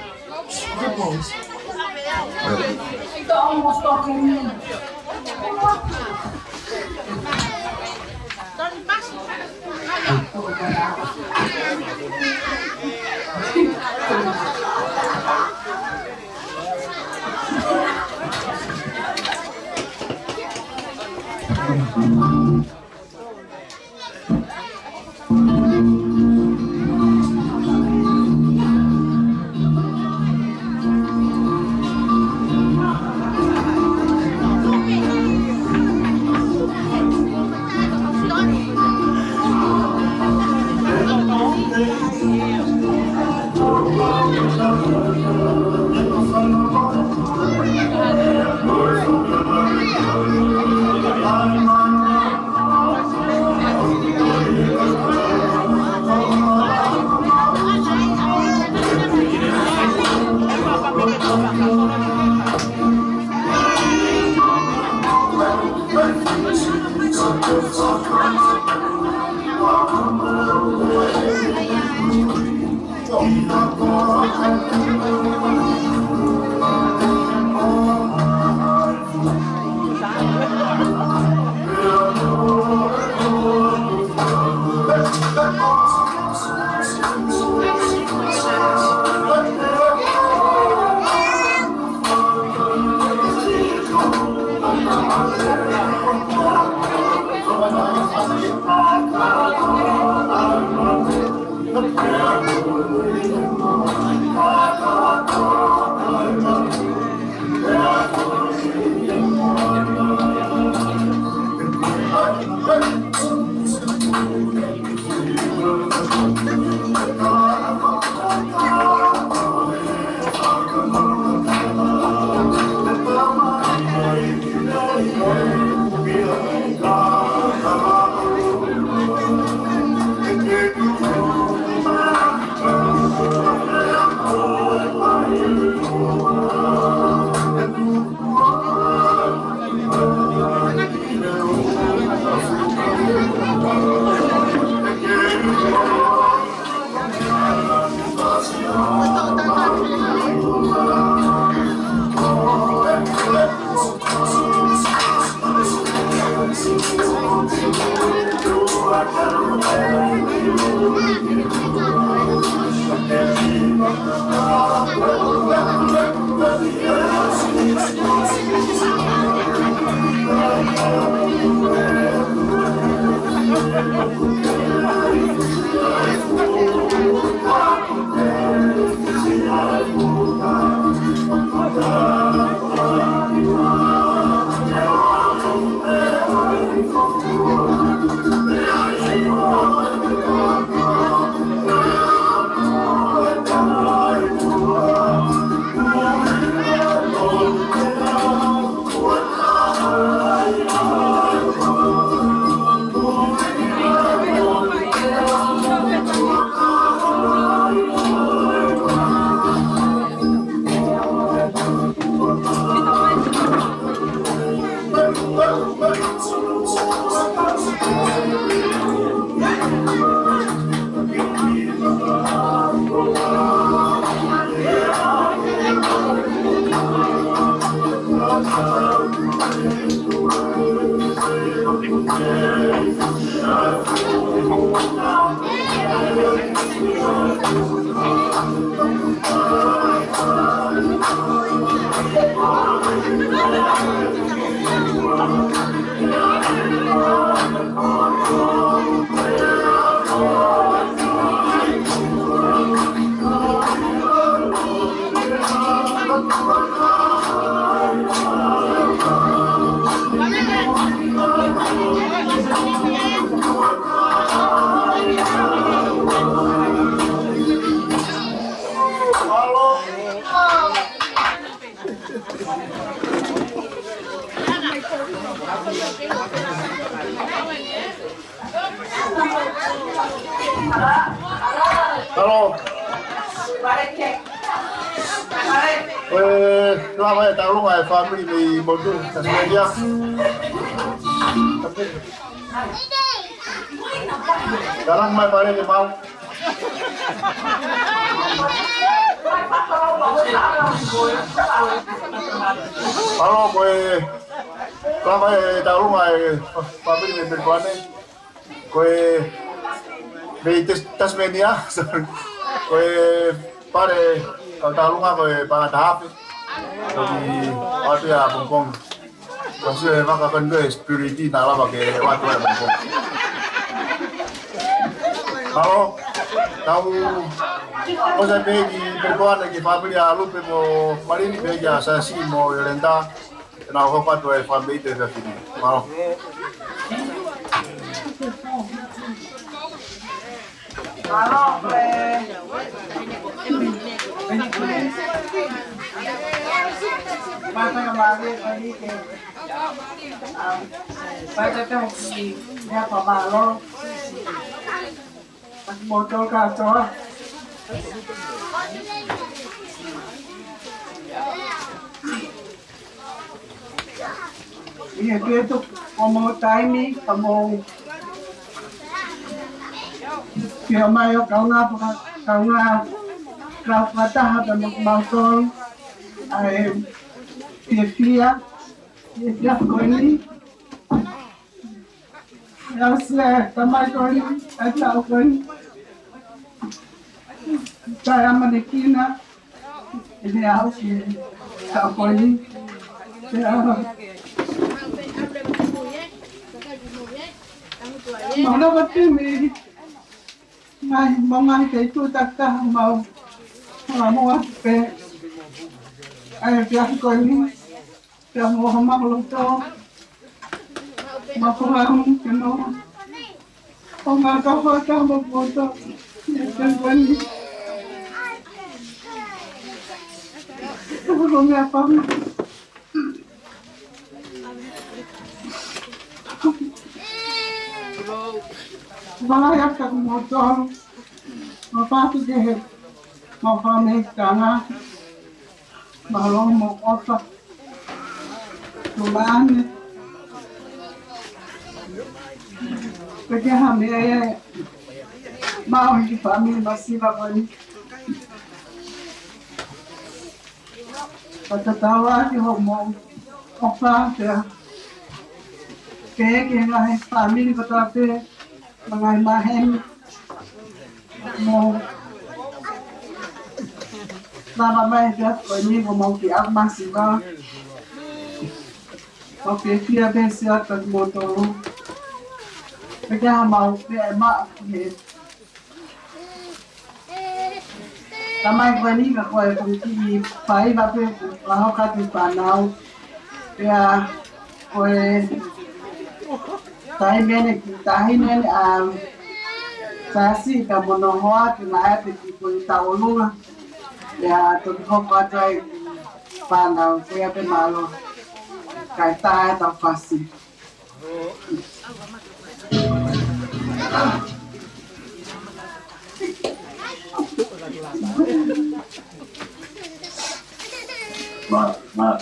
Halo. Lama ya tahu nggak family di Bogor, Tasmania. Sekarang mai pare di mau. Halo, lama ya tahu nggak family di Bogor, di Tasmania. Pare kalau tahu nggak Tongatapu. Jadi ada ya bungkong. Masih Vaka kan dua security nala pakai waktu ya bungkong. Kalau tahu mau saya pergi berkuat lagi family alu mau marin pergi asasi mau renta. Nah aku kat dua family itu dah sini. Mau. Kalau Mata kembali tadi ke pada kaki ya pabalo botol kaca ini itu como timing como kaya mayo kauna krafata hata magmangkol ay Pia Koini. Yasle, Tamai Koini, Atau Koini. Saya Manekina. Ini harus Atau Koini. Mau dapat ini. Mau ngantai itu takkan mau apa? Ayah Pia Koini. Yang Houma Latu, makurang keno, Tongatapu tambah foto, yang bani, aku apa? Malah ya tak motor, apa tu deh, mau kami tanah, malah mau otak. Rumahnya, kerja hamil mau di family masih bagani. Pada tawa di Houma, apa ya? Kayak yang family berapa mengai mahen mau nama mai dia ini mau diam masih bah. Oke, dia bisa termotor. Kerja mau dia mak ni. Ramai bani nak kau pergi pai bape lau kat di panau. Dia kau tahi ni sasi kamu nohua kena pergi kau tahu lunga. Dia tu kau pakai panau saya pemalu. Kaitai atau fasih. Maaf.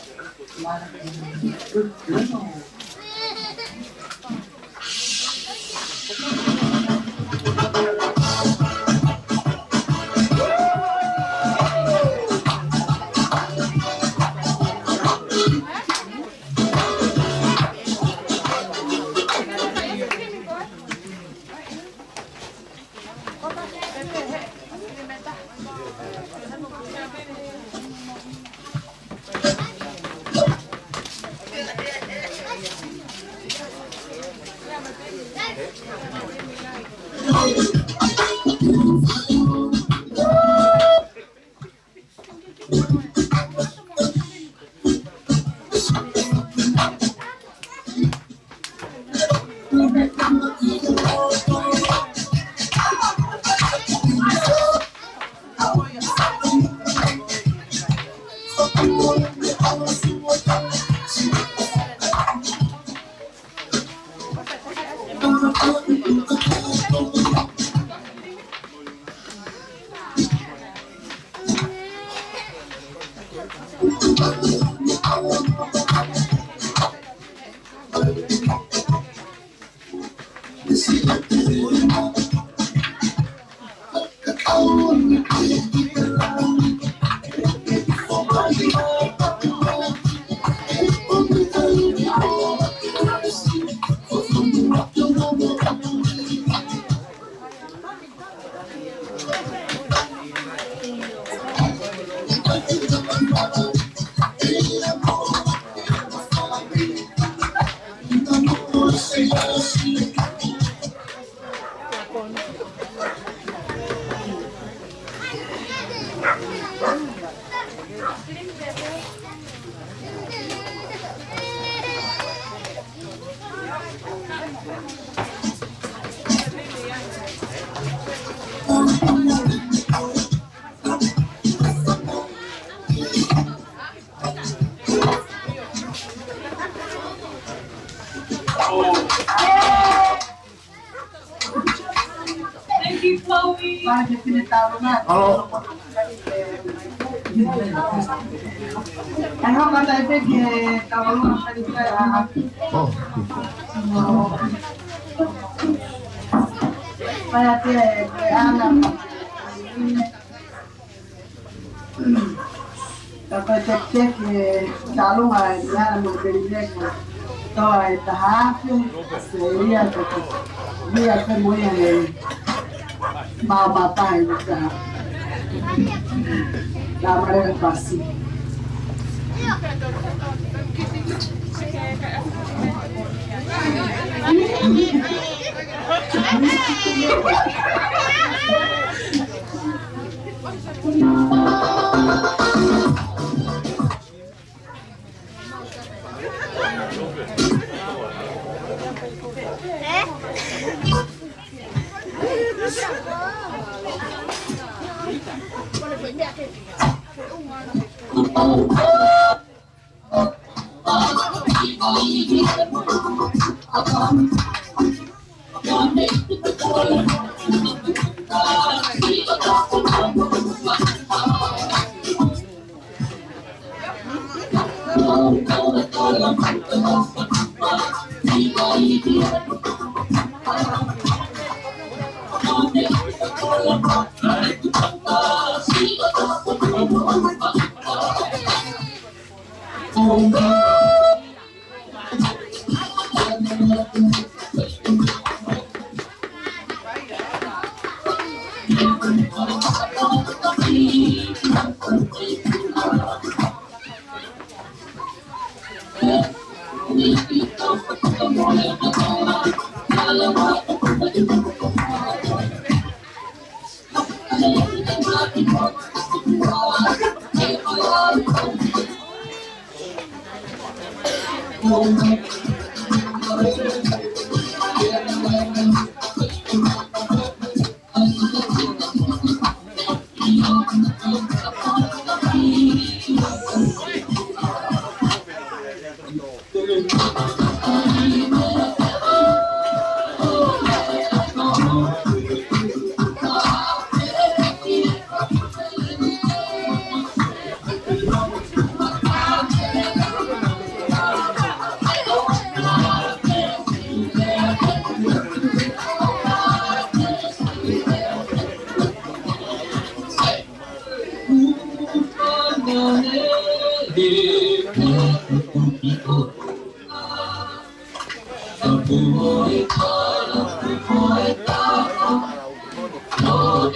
Oh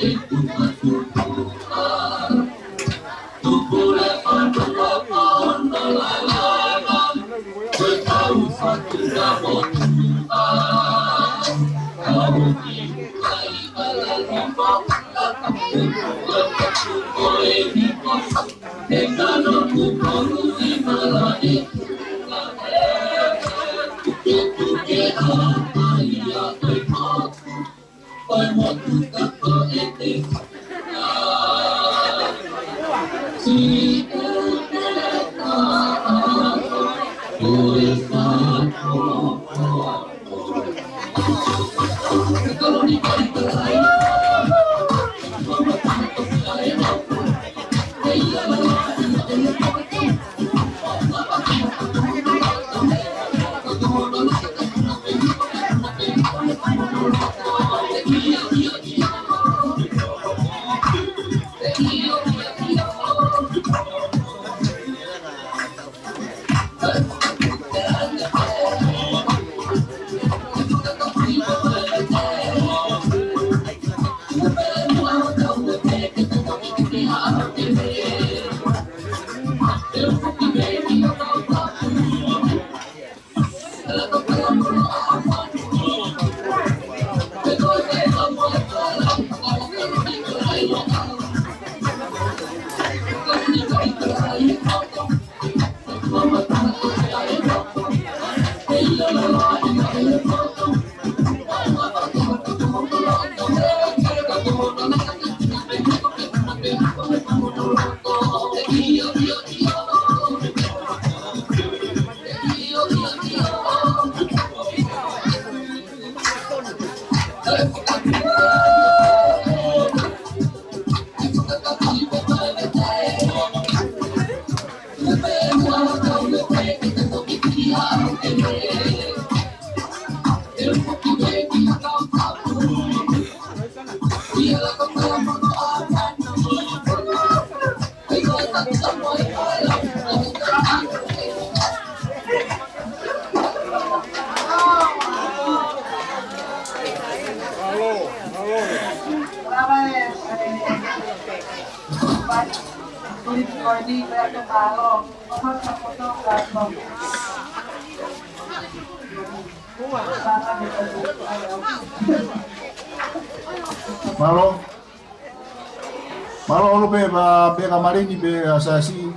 Malo ono pe kamarini pe asasi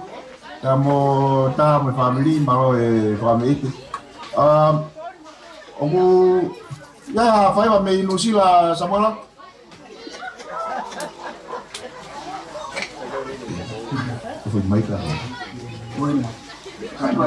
tamo tamo family malo family itu. Oku ya fai ba me inusila samola. Foi mai ka. Bueno. Sama.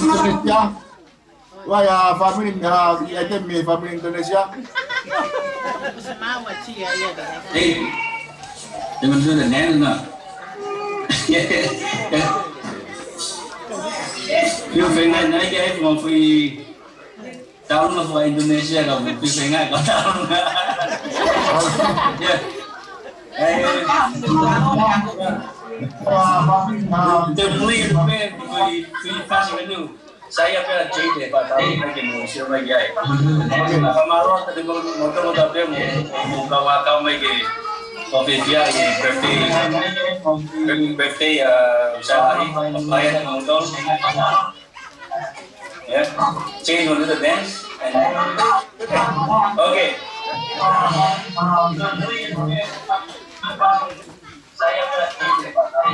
Indonesia. Wah ya family family Indonesia. Hey, jangan sudah nena. Yung pengen na kaya mo free tahun na po Indonesia kamu pengen kau tahun na. Saya pernah jadi Pak Tahu lagi museum lagi ay. Kemarin tadi motor tapi mau bawa kau lagi kopi dia ini birthday usaha hari pelayan motor. Ya, change on the dance and okay. Saya pernah jadi Pak Tahu.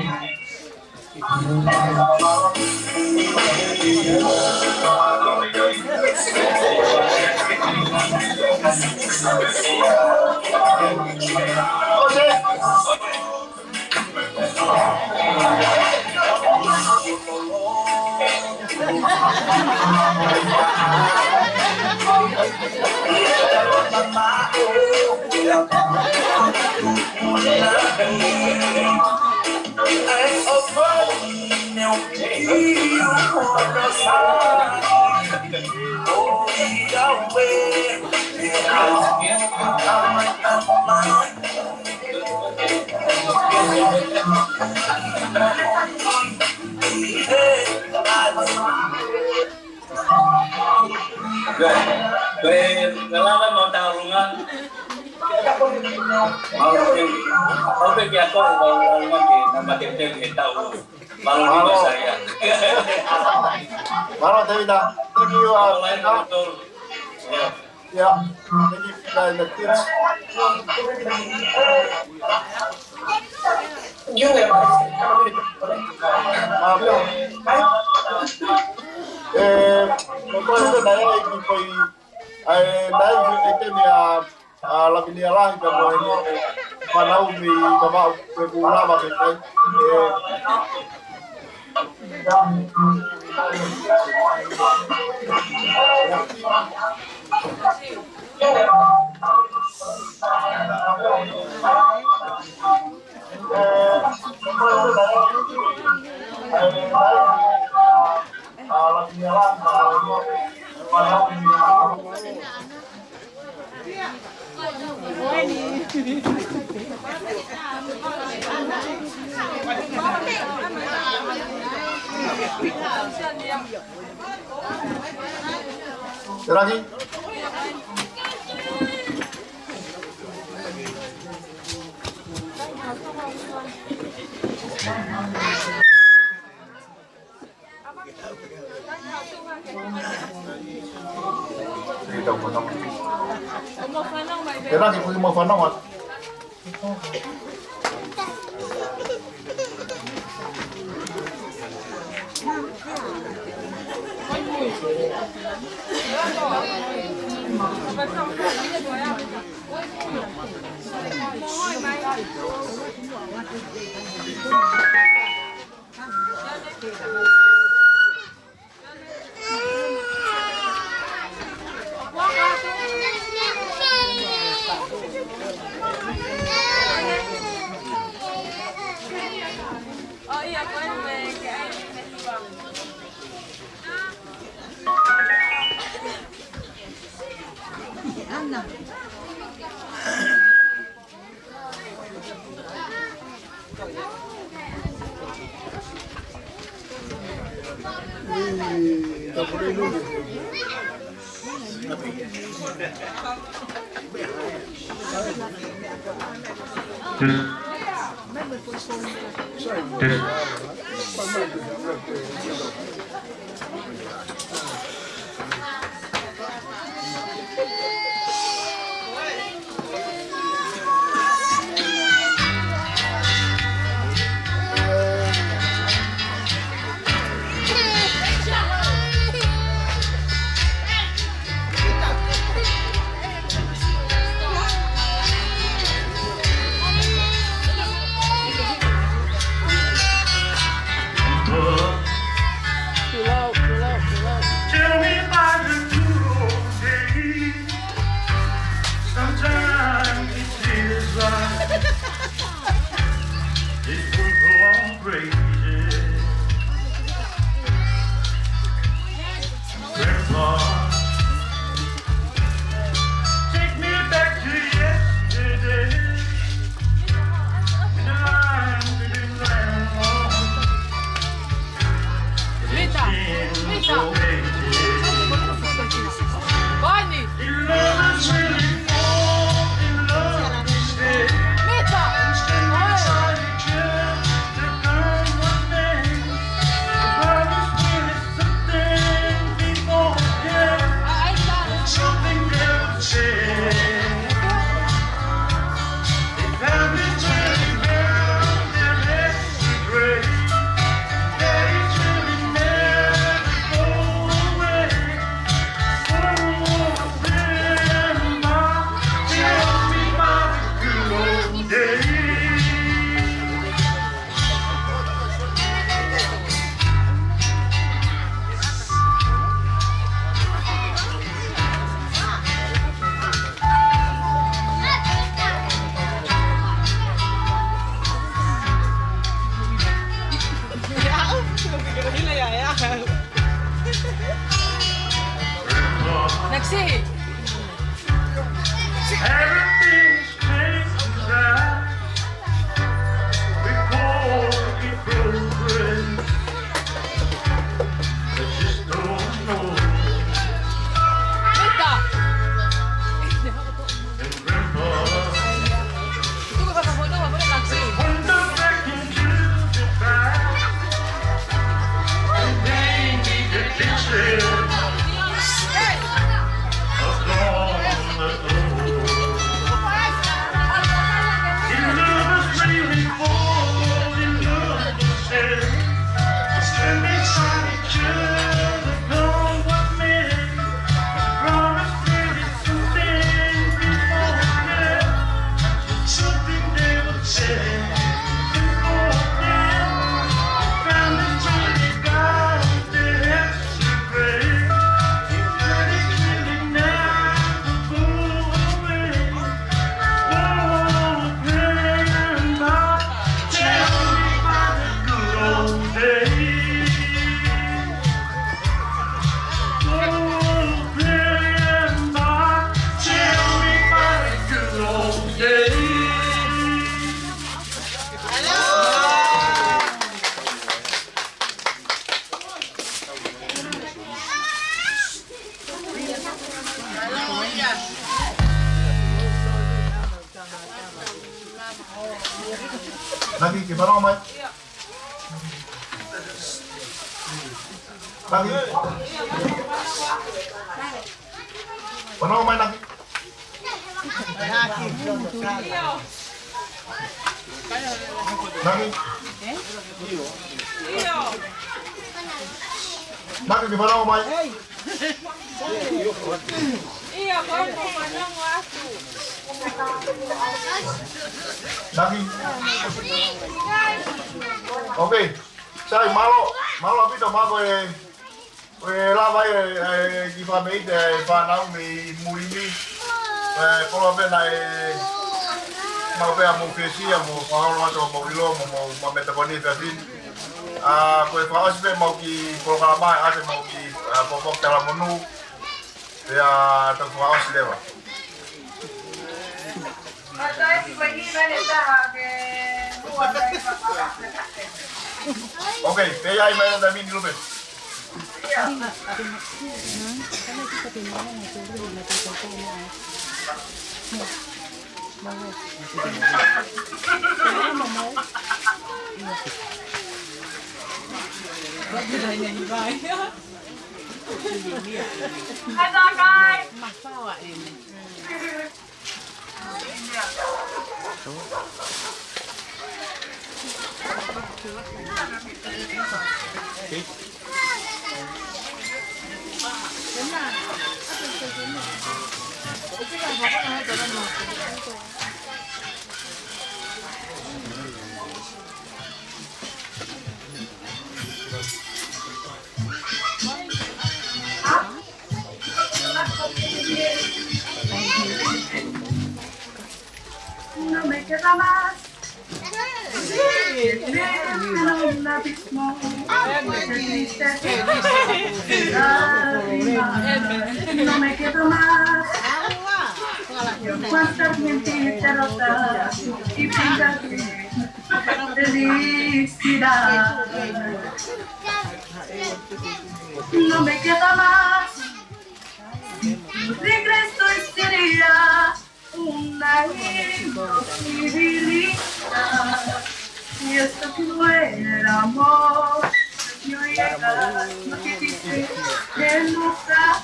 Ngelawan mau tarungan. Mau pergi aku mau nama tim tahu. Malu juga saya. Malu tapi dah. Thank you. Ya, thank you the tips. Itu daya ini koi, daya itu dia lagi dia lah kalau ini panau di bawah pula pakai. Lagi. Lagi punya mau fanong at. Oh iya, Anna. Lexi. Everything's changed right. We call it progress. I just don't know. And Grandpa, wonder back into the past. And maybe the picture of gone ago. Lagi gimana Om? Lagi. Mana Om lagi? Lagi. Lagi gimana Om? Iya, kamu panjang waktu. Lagi. Oke. Sai malo abi to mago lava kifa me de fa na me mulimi polo bena mau be amo fesia mo fa to mo ilo mo metaboni fasin ko fa osbe mau ki programa ate mau ki popok tala monu ya to fa oslewa. Oke, kaya ay mayroon namin ni Ruben. No me queda más. En un abismo no me quedo más. Cuántas mentiras derrotas y pintas de felicidad. No me queda más. Regreso y sería una imposibilidad. Y esto que no era amor, no llega lo que dice que nunca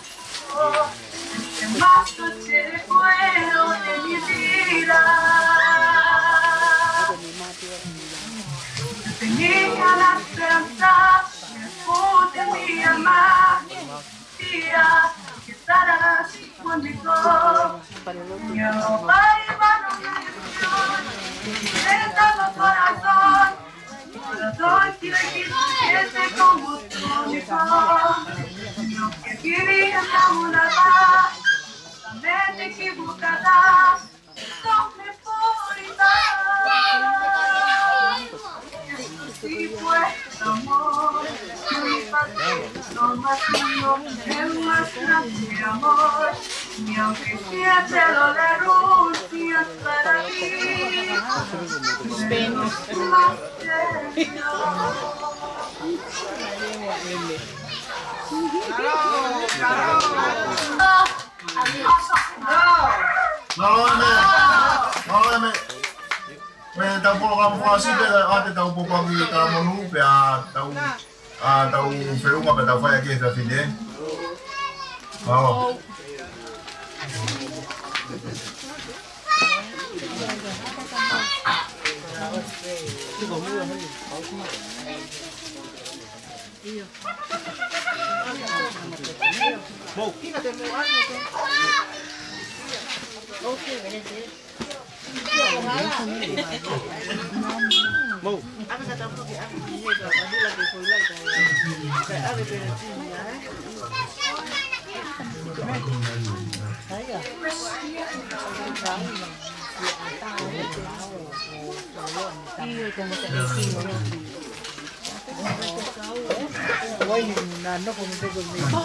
que más noche fueron de mi vida. Yo tenía la esperanza de mi alma, tía, que estarás conmigo. Yo bailaba una ilusión, dentro del corazón, corazón que siente como tu corazón. Yo que vivía enamorada, la mente equivocada, no me podía. Si fue amor, muy fácil, no más mío, es más grande. mi amor, y aunque sea te lo renuncio para ti. Malome. Me tau polo kamu kasi pe ate tau popangi kalamonu pe tau feunga pe tau faya ke ta fide. Oh. Mau. Aku kata aku ke aku ni ke tadi lagi follow ke. Kayak ada penaltinya. Saya. Iya, como se dice. Why nano como te conmigo.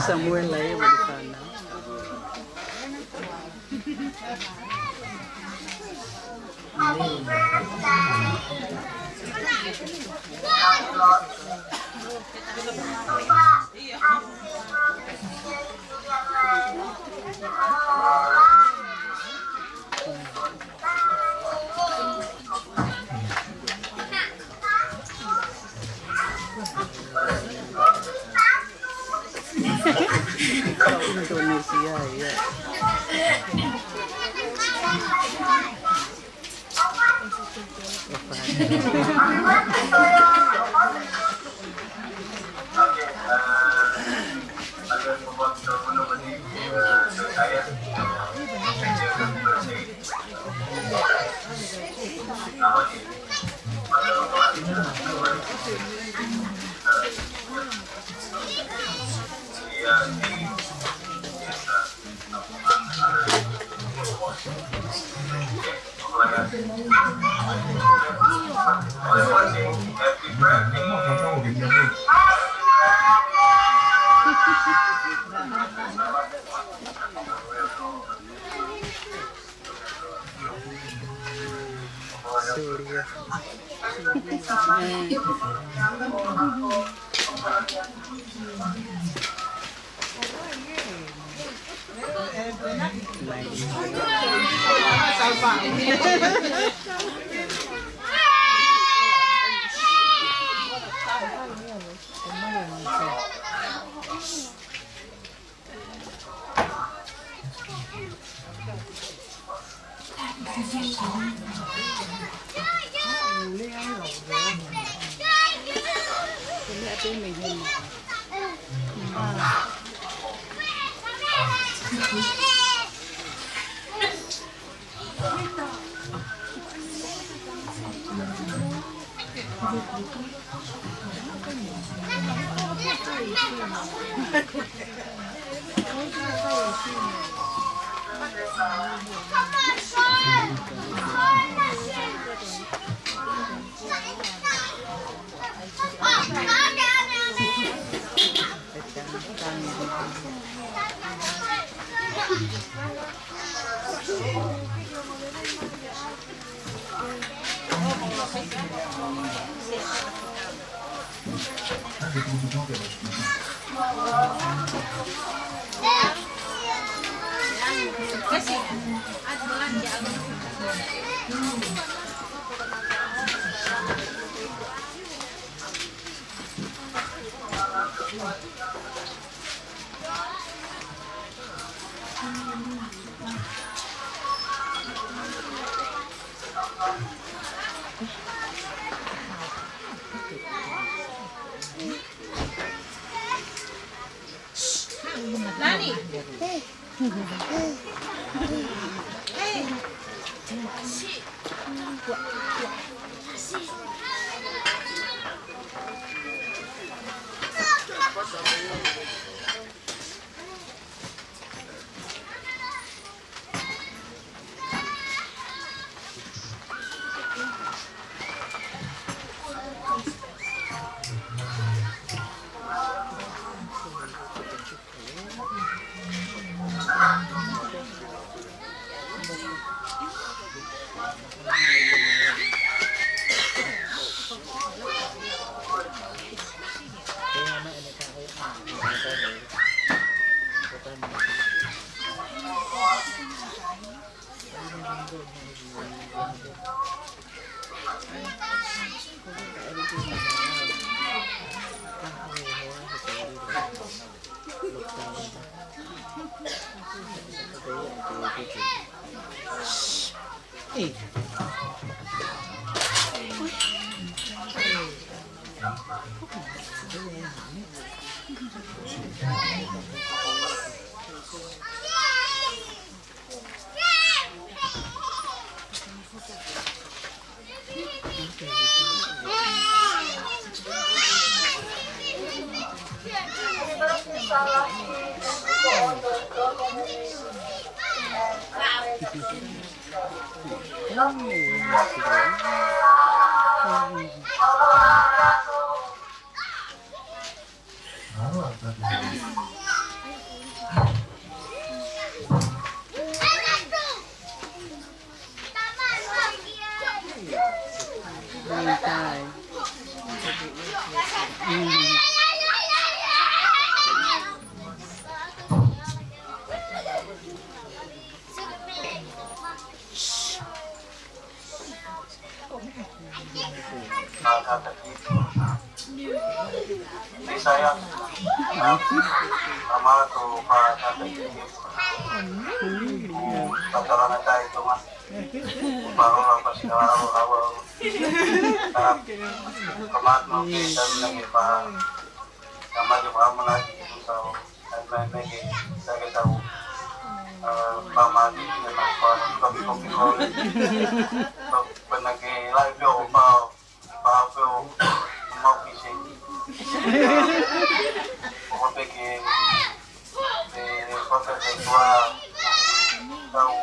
Samuel lah ya bersana. Indonesia ya. Surya. Nani? Saia, sama tu Pak Tataran saya itu mas, baru lepas awal kemarin mungkin dan lagi Pak, sama juga lagi tahu, lagi saya tahu Pak Madi memang kopi penagi live yo Pak mau bising. Como que cosas de tua tahu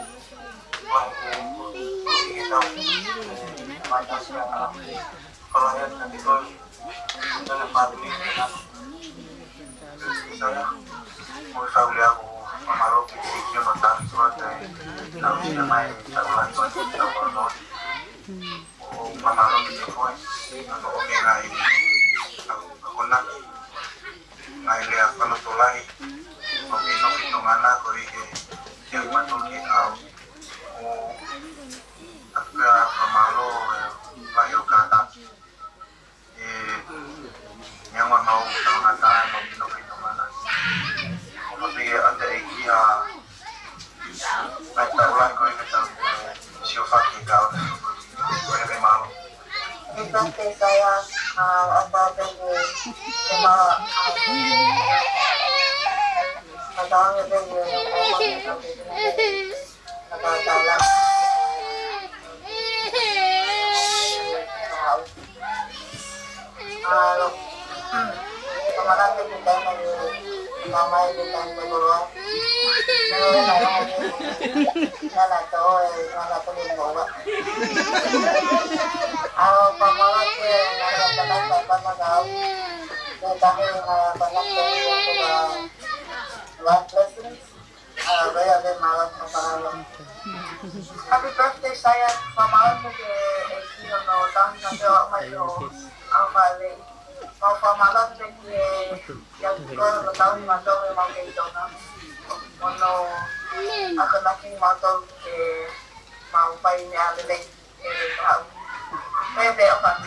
kalau ya nanti kau jangan patuhi saya mau tahu dia aku mamaru pikir nonton suatu yang main tahu Pamalo ni foi, ano o me ngai ako na ngai le afano tolai o ino ngana ko ike ke matuli au o aka pamalo lai o kata nyama mau Tongatapu no ino ngana o me ande ikia ngai taulai ko ike ta siofaki kau Boleh malu. Entonces saya apa tengo tema ada yang tengo ada kemarin kita mama itu kan berdua nala to ni bawa pamala ke nala tanah pamagao dahil banyak life lessons gaya de malam pamala happy birthday saya pamala ke ino no dahil na mayo ang mali mau pamala ke yang ko tahu mato mau ke Tonga mono ako naking mato ke mau pa ini alilay pwede ako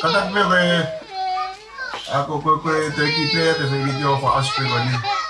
Kadang bebe aku kue teki play te video fa aspe bani.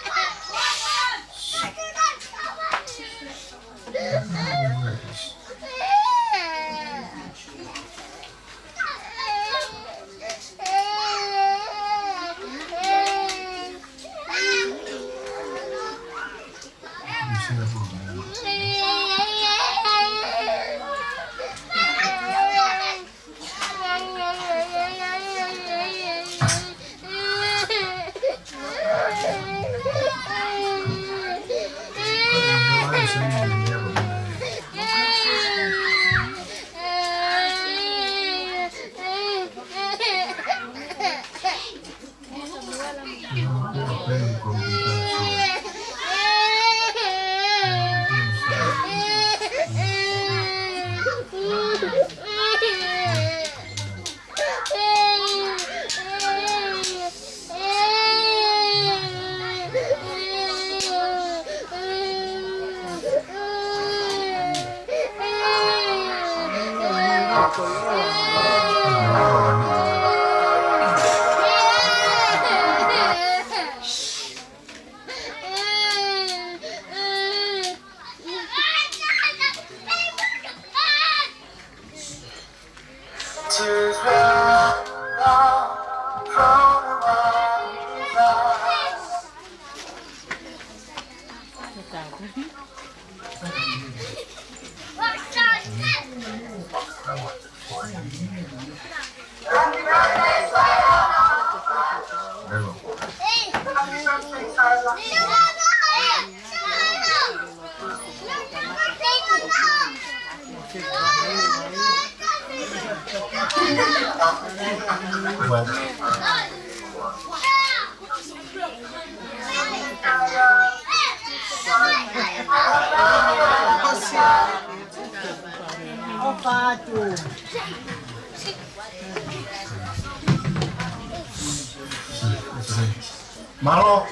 Malo,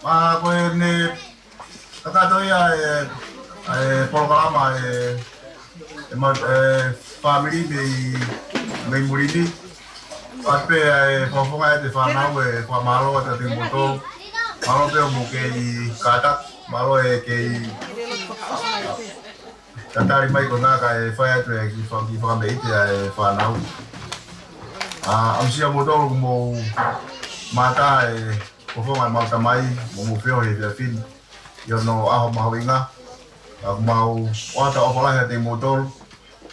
aku ini kata ya, program family di Muridi, tapi performa di Fanau, Malo atau Moto, Malo pe muke katak, Malo ke Tantari mai kona kai fire track di family itu Fanau. Amsia motor mo mata performa mau tamai mau feel film yo no aho mau inga mau wata ofalah ya motor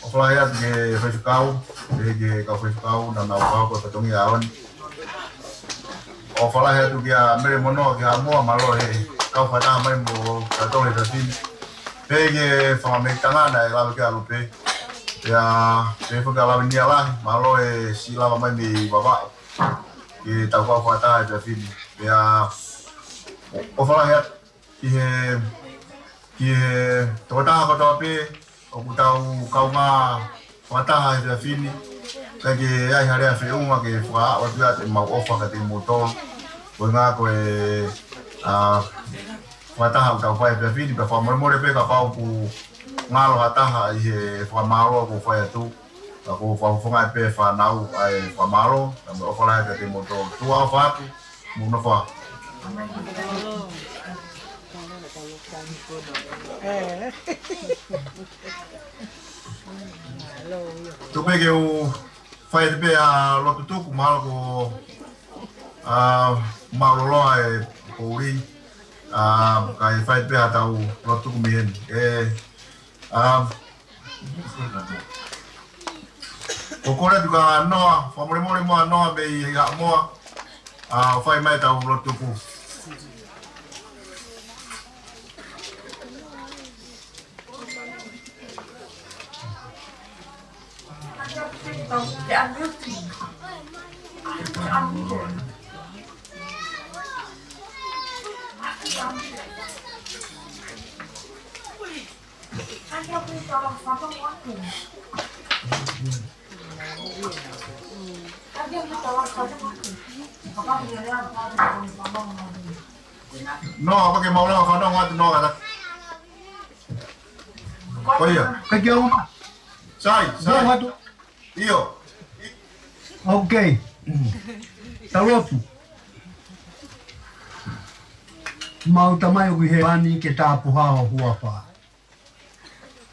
ofalah ya ke fesukau ke fesukau na au ko tongi awan ofalah ya tu dia mere mono ke amo malo kau fata mai mo ka tongi da film pege famame tanga na la ke alupe ya se fuga la vendia la malo sila mai mi baba ke tau kau fata da film ya ofalah ya ki tota ko tope o kutau kau nga wata ha fini kage ai hare a feuma ke fa o tua te mau ofa ka te moto ko nga ko wata ha ka fa e fini ka fa mo pe ka pa ku ngalo hata ha i fa malo ko fa tu ko fa nga pe fa nau ai fa malo ka mo ofa la ka te moto tua fa tu mo no fa tu pege o fai de a lotu tu ku mal ko malo lo ai pori kai fai de a tau lotu ku mien o kore tu ka noa fa more mo noa be ga mo fai mai tau lotu ku Diambil sih. Diambil. Kan aku tolong sama aku. Kan dia tolong sama aku. Apa dia sama aku? No, pakai mau lah, kalau nggak no kata. Oh iya, kerja rumah. Sai. Iyo. Okay. Talotu. Mau tamai o hewani ke tapu hao huapa.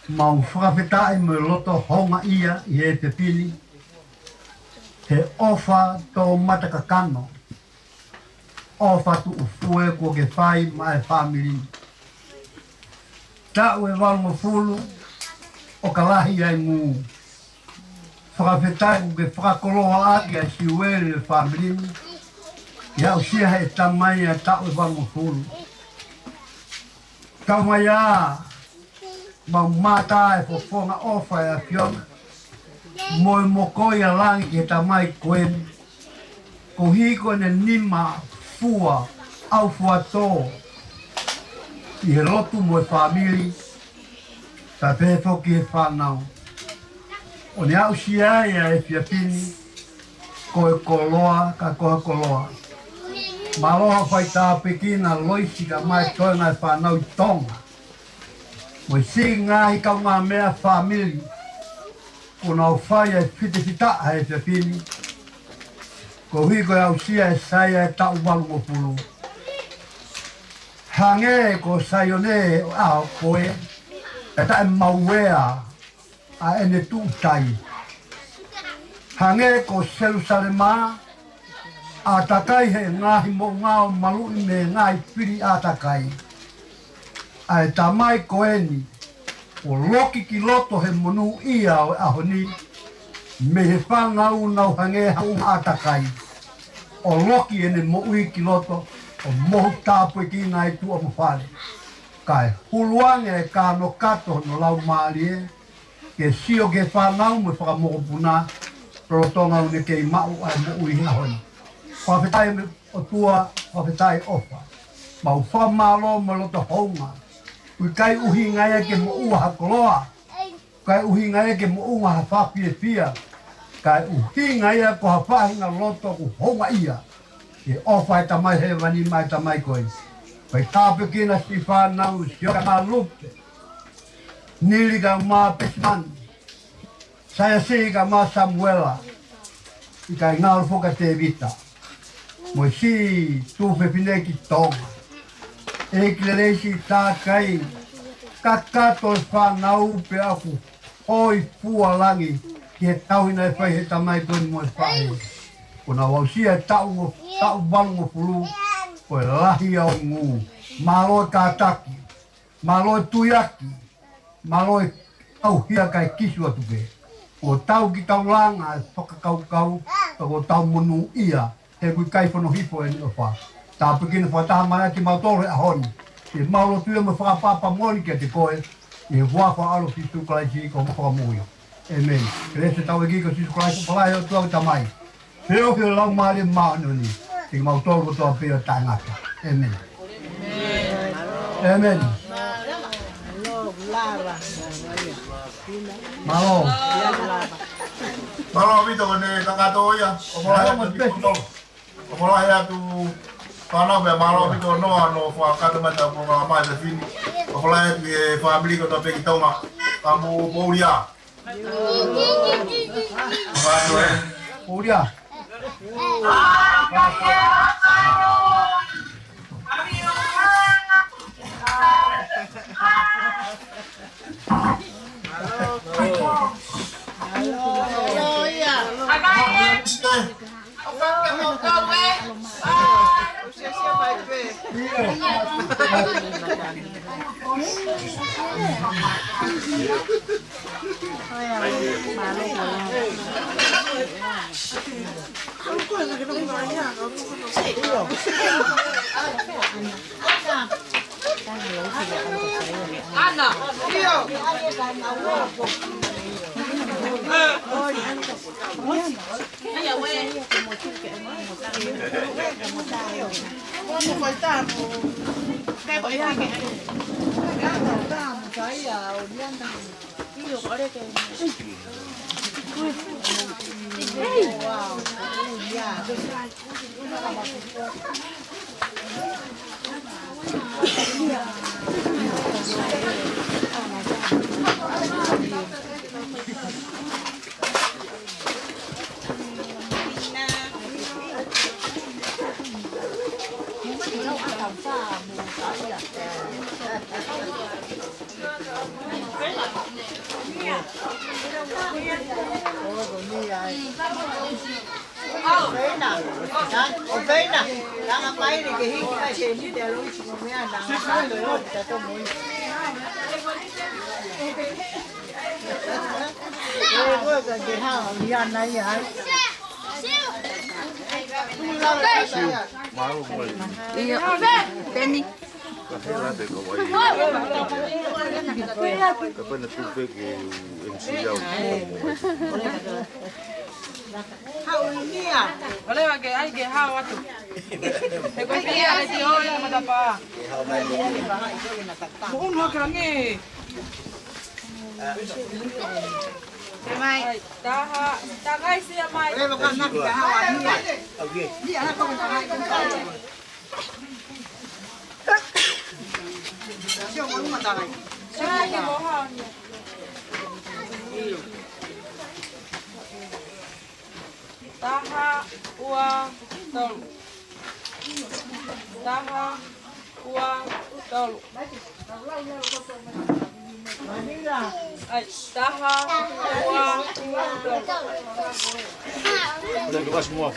Mau whakawhetai me loto honga ia i he te pili. He ofa tō matakakano. Ofa tu ufue ko ke whai mai family. Tau e walmo fulu o kalahi ai ngu. Whakawhetai ke whakakoloa ake a siuere le family. Ia o sia he tamai a tau e walmo fulu. Tau mai a mau mata e fofonga ofa e a fiona. Moi mokoi a langi ke tamai koen. Ko hiko ne nima fua au fua tō. I he lotu mo e family. Ta pēwho ki e whanau. O ne au sia ia e fiapini. Ko e koloa ka koha koloa. Maloha whai tā pekina loisi ka mai toina e whanau i Tonga. Mo i si ngahi kau ngā mea family. Ko nau whai e whitewhita e fiapini. Ko hui koe au sia e Saia e tau walu o pulu. Hange ko Saione a koe. E ta e mauea a ene tūtai. Hange ko Jerusalema a takai he ngahi mo ngāo malui me ngai piri a takai. ai tamai koeni o loki ki loto he monu ia o ahoni me he whanga unau hange hau atakai o loki ene mo ui ki loto o mohu tāpue ki nai tu o mawhale kai huluange e ka no kato no lau maali e ke sio ke whanau me whakamoko puna pero tonga une kei mau ai mo ui ahoni whawhetai me o tua whawhetai ofa mau whamalo me loto Houma ui kai uhi ngai ke mo ua hakoloa kai uhi ngai ke mo ua hawhapie pia kai uhi ngai ko hawhahinga loto ku Houma ia e ofa e tamai he wani mai tamai koi pai tāpe kina si whanau sio ka lupe nili ka mā pesman Saia si ka mā Samuela i kai ngāru whoka te vita mo si tūwhe pine ki Tonga e kileresi tā kai kakato e whanau pe aku hoi pua langi ki he tauhina e whai he tamai koni mo e whai kona wausia tau walu o fulu ko e lahi au ngu malo e kātaki malo e tuiaki malo e au hia kai kisu atu ke o tau ki tau langa e whakakaukau o tau monu ia he kui kai whano hifo e ni o wha tā pekina whataha mai ki mautoro e ahoni e mauro tuia me whakapapa moni ki te koe e whakwa alo ki tukalai si ko whakamuia amen krese tau e kiko si tukalai ko palai o tuau tamai Pero que lau mare mano ni, que mautoro to apea tangata. Amen. Amen. Malo. Malo vito ne takato ya. Omola ya tu pana be malo vito no ano fa kata mata ko mai be fini. Omola ya tu family ko to pe Tonga. Kamu Paula. Paula. Ana, io. Penny. Oleva que hay que hao atu. Te confía de ti hoy na matapa. Bukan hak rangi. Mai. Tagai sia mai. Oleva kan nak ke hao ni. Okey. Ni anak kau tak hai kan. Siapa malu mata hai. Siapa yang mau hao ni? Taha ua tolu. Taha ua tolu. Ai, taha ua tolu. Udah buka semua.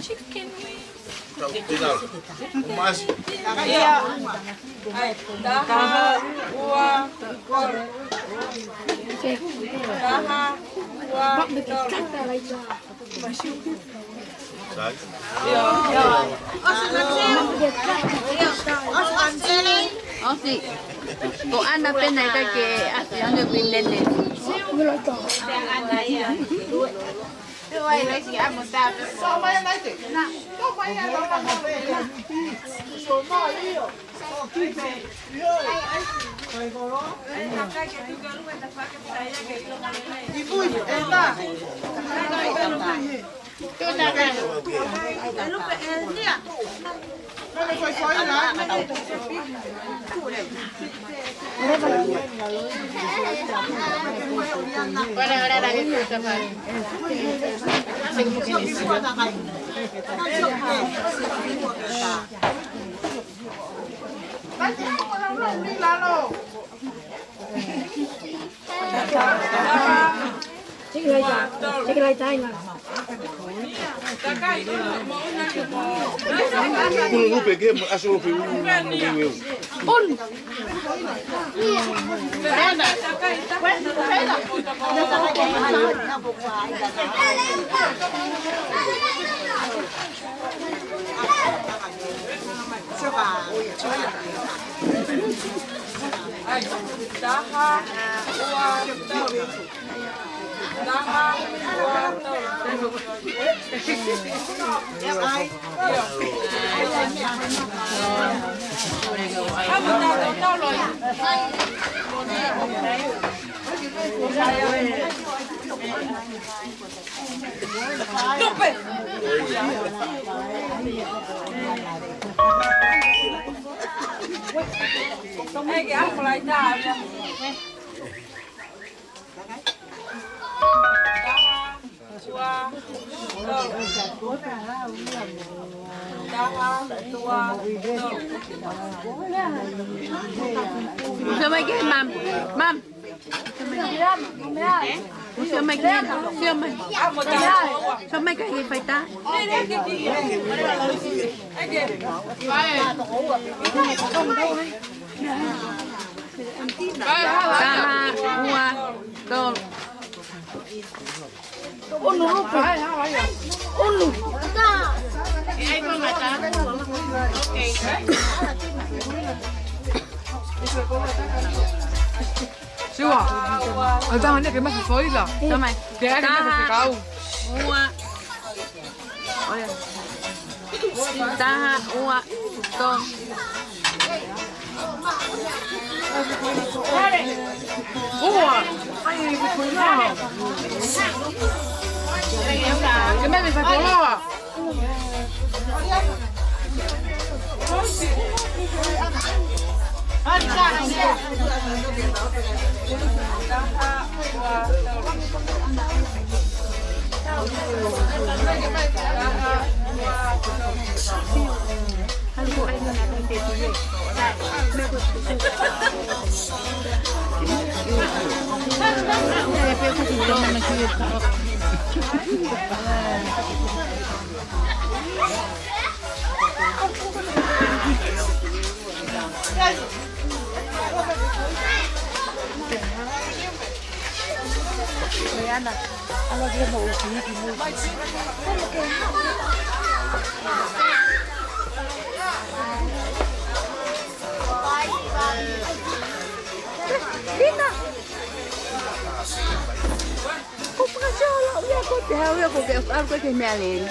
Chicken wings. Tidak. Mas. Iya. Daha ua kol. Daha ua Osi. Ko ana pena ita ke asiano pinene. Lupe que aso lupe Siapa lagi, mam? Mam. Siapa lagi? Siapa lagi fighter? Siwa, tangannya kayak masih soil lah. Sama. Kayak masih kau. Ua. Oh ya. Taha, ua, tong. Ua. Ay, kuya. Kayak masih follow ah. Dina. Kau pasal lah, ya kau tahu ya kau kau kau kemelin.